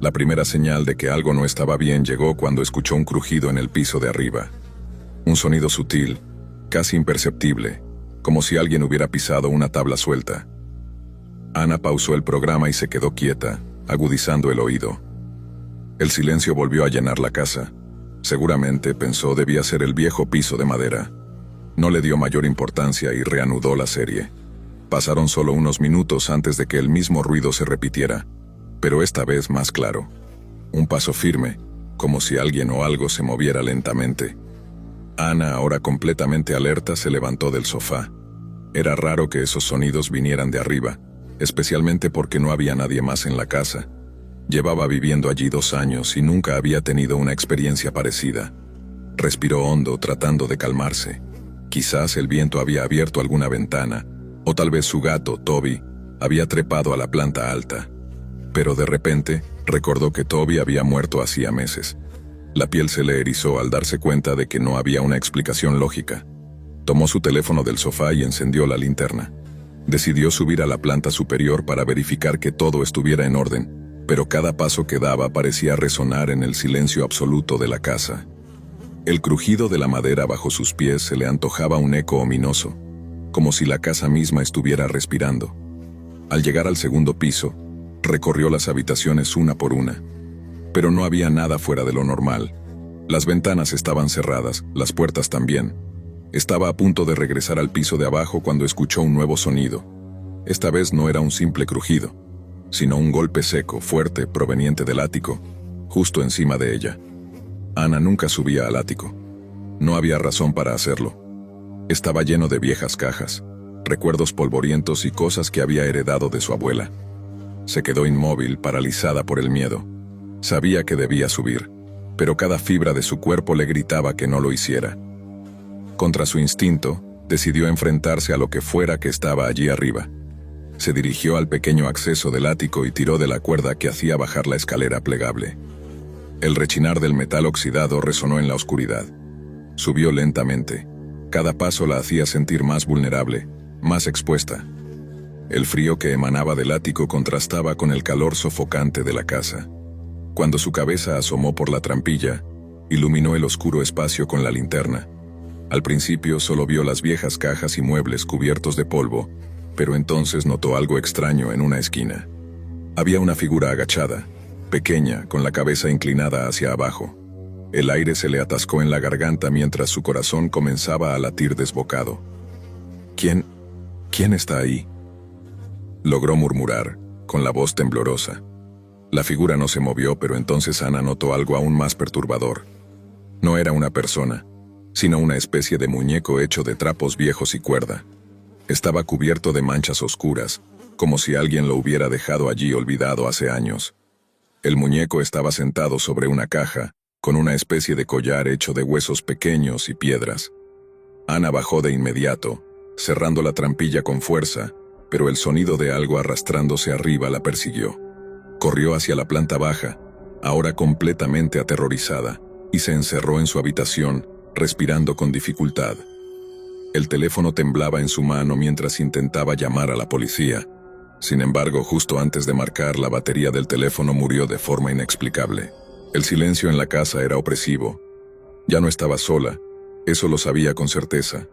La primera señal de que algo no estaba bien llegó cuando escuchó un crujido en el piso de arriba. Un sonido sutil, casi imperceptible, como si alguien hubiera pisado una tabla suelta. Ana pausó el programa y se quedó quieta, agudizando el oído. El silencio volvió a llenar la casa. Seguramente, pensó, debía ser el viejo piso de madera. No le dio mayor importancia y reanudó la serie. Pasaron solo unos minutos antes de que el mismo ruido se repitiera, pero esta vez más claro. Un paso firme, como si alguien o algo se moviera lentamente. Ana, ahora completamente alerta, se levantó del sofá. Era raro que esos sonidos vinieran de arriba, especialmente porque no había nadie más en la casa. Llevaba viviendo allí 2 años y nunca había tenido una experiencia parecida. Respiró hondo, tratando de calmarse. Quizás el viento había abierto alguna ventana, o tal vez su gato, Toby, había trepado a la planta alta. Pero de repente, recordó que Toby había muerto hacía meses. La piel se le erizó al darse cuenta de que no había una explicación lógica. Tomó su teléfono del sofá y encendió la linterna. Decidió subir a la planta superior para verificar que todo estuviera en orden, pero cada paso que daba parecía resonar en el silencio absoluto de la casa. El crujido de la madera bajo sus pies se le antojaba un eco ominoso, como si la casa misma estuviera respirando. Al llegar al segundo piso, recorrió las habitaciones una por una. Pero no había nada fuera de lo normal. Las ventanas estaban cerradas, las puertas también. Estaba a punto de regresar al piso de abajo cuando escuchó un nuevo sonido. Esta vez no era un simple crujido, sino un golpe seco, fuerte, proveniente del ático, justo encima de ella. Ana nunca subía al ático. No había razón para hacerlo. Estaba lleno de viejas cajas, recuerdos polvorientos y cosas que había heredado de su abuela. Se quedó inmóvil, paralizada por el miedo. Sabía que debía subir, pero cada fibra de su cuerpo le gritaba que no lo hiciera. Contra su instinto, decidió enfrentarse a lo que fuera que estaba allí arriba. Se dirigió al pequeño acceso del ático y tiró de la cuerda que hacía bajar la escalera plegable. El rechinar del metal oxidado resonó en la oscuridad. Subió lentamente. Cada paso la hacía sentir más vulnerable, más expuesta. El frío que emanaba del ático contrastaba con el calor sofocante de la casa. Cuando su cabeza asomó por la trampilla, iluminó el oscuro espacio con la linterna. Al principio solo vio las viejas cajas y muebles cubiertos de polvo, pero entonces notó algo extraño en una esquina. Había una figura agachada, pequeña, con la cabeza inclinada hacia abajo. El aire se le atascó en la garganta mientras su corazón comenzaba a latir desbocado. ¿Quién está ahí?», logró murmurar, con la voz temblorosa. La figura no se movió, pero entonces Ana notó algo aún más perturbador. No era una persona, sino una especie de muñeco hecho de trapos viejos y cuerda. Estaba cubierto de manchas oscuras, como si alguien lo hubiera dejado allí olvidado hace años. El muñeco estaba sentado sobre una caja, con una especie de collar hecho de huesos pequeños y piedras. Ana bajó de inmediato, cerrando la trampilla con fuerza, pero el sonido de algo arrastrándose arriba la persiguió. Corrió hacia la planta baja, ahora completamente aterrorizada, y se encerró en su habitación, respirando con dificultad. El teléfono temblaba en su mano mientras intentaba llamar a la policía. Sin embargo, justo antes de marcar, la batería del teléfono murió de forma inexplicable. El silencio en la casa era opresivo. Ya no estaba sola, eso lo sabía con certeza.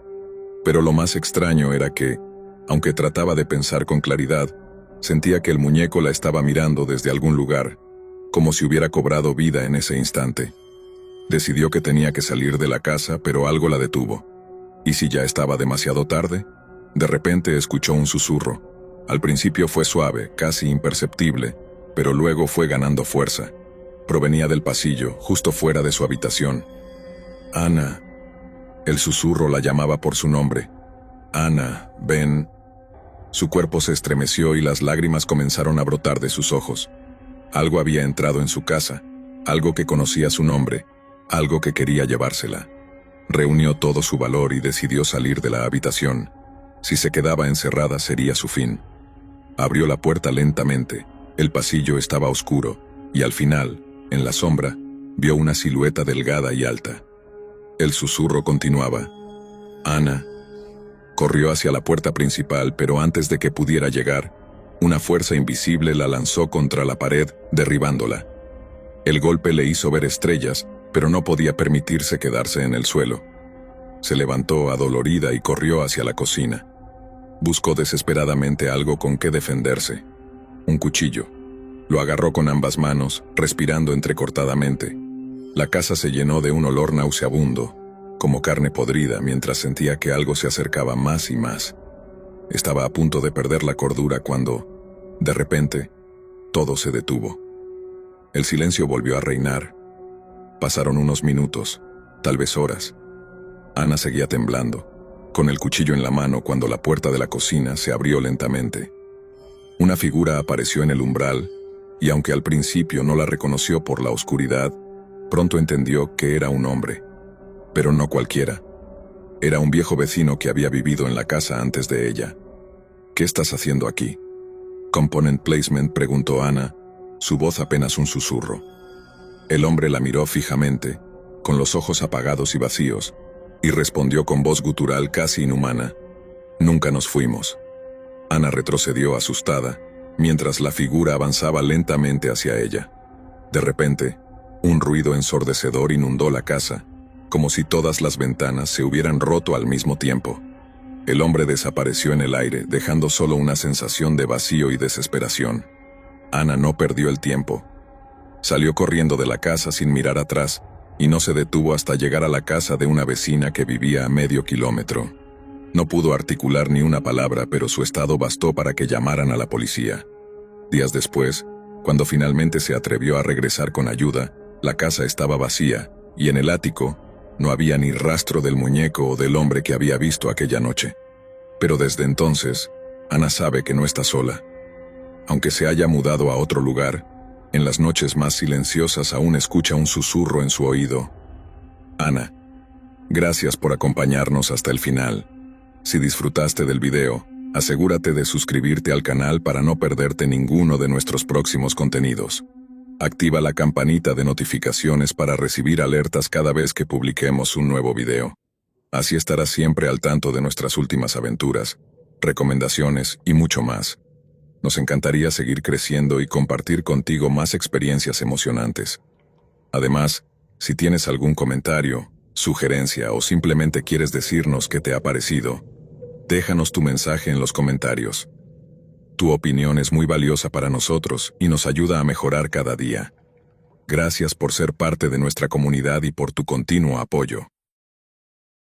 Pero lo más extraño era que, aunque trataba de pensar con claridad, sentía que el muñeco la estaba mirando desde algún lugar, como si hubiera cobrado vida en ese instante. Decidió que tenía que salir de la casa, pero algo la detuvo. ¿Y si ya estaba demasiado tarde? De repente escuchó un susurro. Al principio fue suave, casi imperceptible, pero luego fue ganando fuerza. Provenía del pasillo, justo fuera de su habitación. «Ana». El susurro la llamaba por su nombre. «Ana, ven». Su cuerpo se estremeció y las lágrimas comenzaron a brotar de sus ojos. Algo había entrado en su casa, algo que conocía su nombre, algo que quería llevársela. Reunió todo su valor y decidió salir de la habitación. Si se quedaba encerrada sería su fin. Abrió la puerta lentamente. El pasillo estaba oscuro, y al final, en la sombra, vio una silueta delgada y alta. El susurro continuaba. «Ana». Corrió hacia la puerta principal, pero antes de que pudiera llegar, una fuerza invisible la lanzó contra la pared, derribándola. El golpe le hizo ver estrellas, pero no podía permitirse quedarse en el suelo. Se levantó adolorida y corrió hacia la cocina. Buscó desesperadamente algo con que defenderse. Un cuchillo. Lo agarró con ambas manos, respirando entrecortadamente. La casa se llenó de un olor nauseabundo, como carne podrida, mientras sentía que algo se acercaba más y más. Estaba a punto de perder la cordura cuando, de repente, todo se detuvo. El silencio volvió a reinar. Pasaron unos minutos, tal vez horas. Ana seguía temblando, con el cuchillo en la mano cuando la puerta de la cocina se abrió lentamente. Una figura apareció en el umbral, y aunque al principio no la reconoció por la oscuridad, pronto entendió que era un hombre. Pero no cualquiera. Era un viejo vecino que había vivido en la casa antes de ella. «¿Qué estás haciendo aquí?». «Component placement», preguntó Ana, su voz apenas un susurro. El hombre la miró fijamente, con los ojos apagados y vacíos, y respondió con voz gutural casi inhumana. «Nunca nos fuimos». Ana retrocedió asustada, mientras la figura avanzaba lentamente hacia ella. De repente, un ruido ensordecedor inundó la casa, como si todas las ventanas se hubieran roto al mismo tiempo. El hombre desapareció en el aire, dejando solo una sensación de vacío y desesperación. Ana no perdió el tiempo. Salió corriendo de la casa sin mirar atrás, y no se detuvo hasta llegar a la casa de una vecina que vivía a medio kilómetro. No pudo articular ni una palabra, pero su estado bastó para que llamaran a la policía. Días después, cuando finalmente se atrevió a regresar con ayuda, la casa estaba vacía, y en el ático no había ni rastro del muñeco o del hombre que había visto aquella noche. Pero desde entonces, Ana sabe que no está sola. Aunque se haya mudado a otro lugar, en las noches más silenciosas aún escucha un susurro en su oído. Ana, gracias por acompañarnos hasta el final. Si disfrutaste del video, asegúrate de suscribirte al canal para no perderte ninguno de nuestros próximos contenidos. Activa la campanita de notificaciones para recibir alertas cada vez que publiquemos un nuevo video. Así estarás siempre al tanto de nuestras últimas aventuras, recomendaciones y mucho más. Nos encantaría seguir creciendo y compartir contigo más experiencias emocionantes. Además, si tienes algún comentario, sugerencia o simplemente quieres decirnos qué te ha parecido, déjanos tu mensaje en los comentarios. Tu opinión es muy valiosa para nosotros y nos ayuda a mejorar cada día. Gracias por ser parte de nuestra comunidad y por tu continuo apoyo.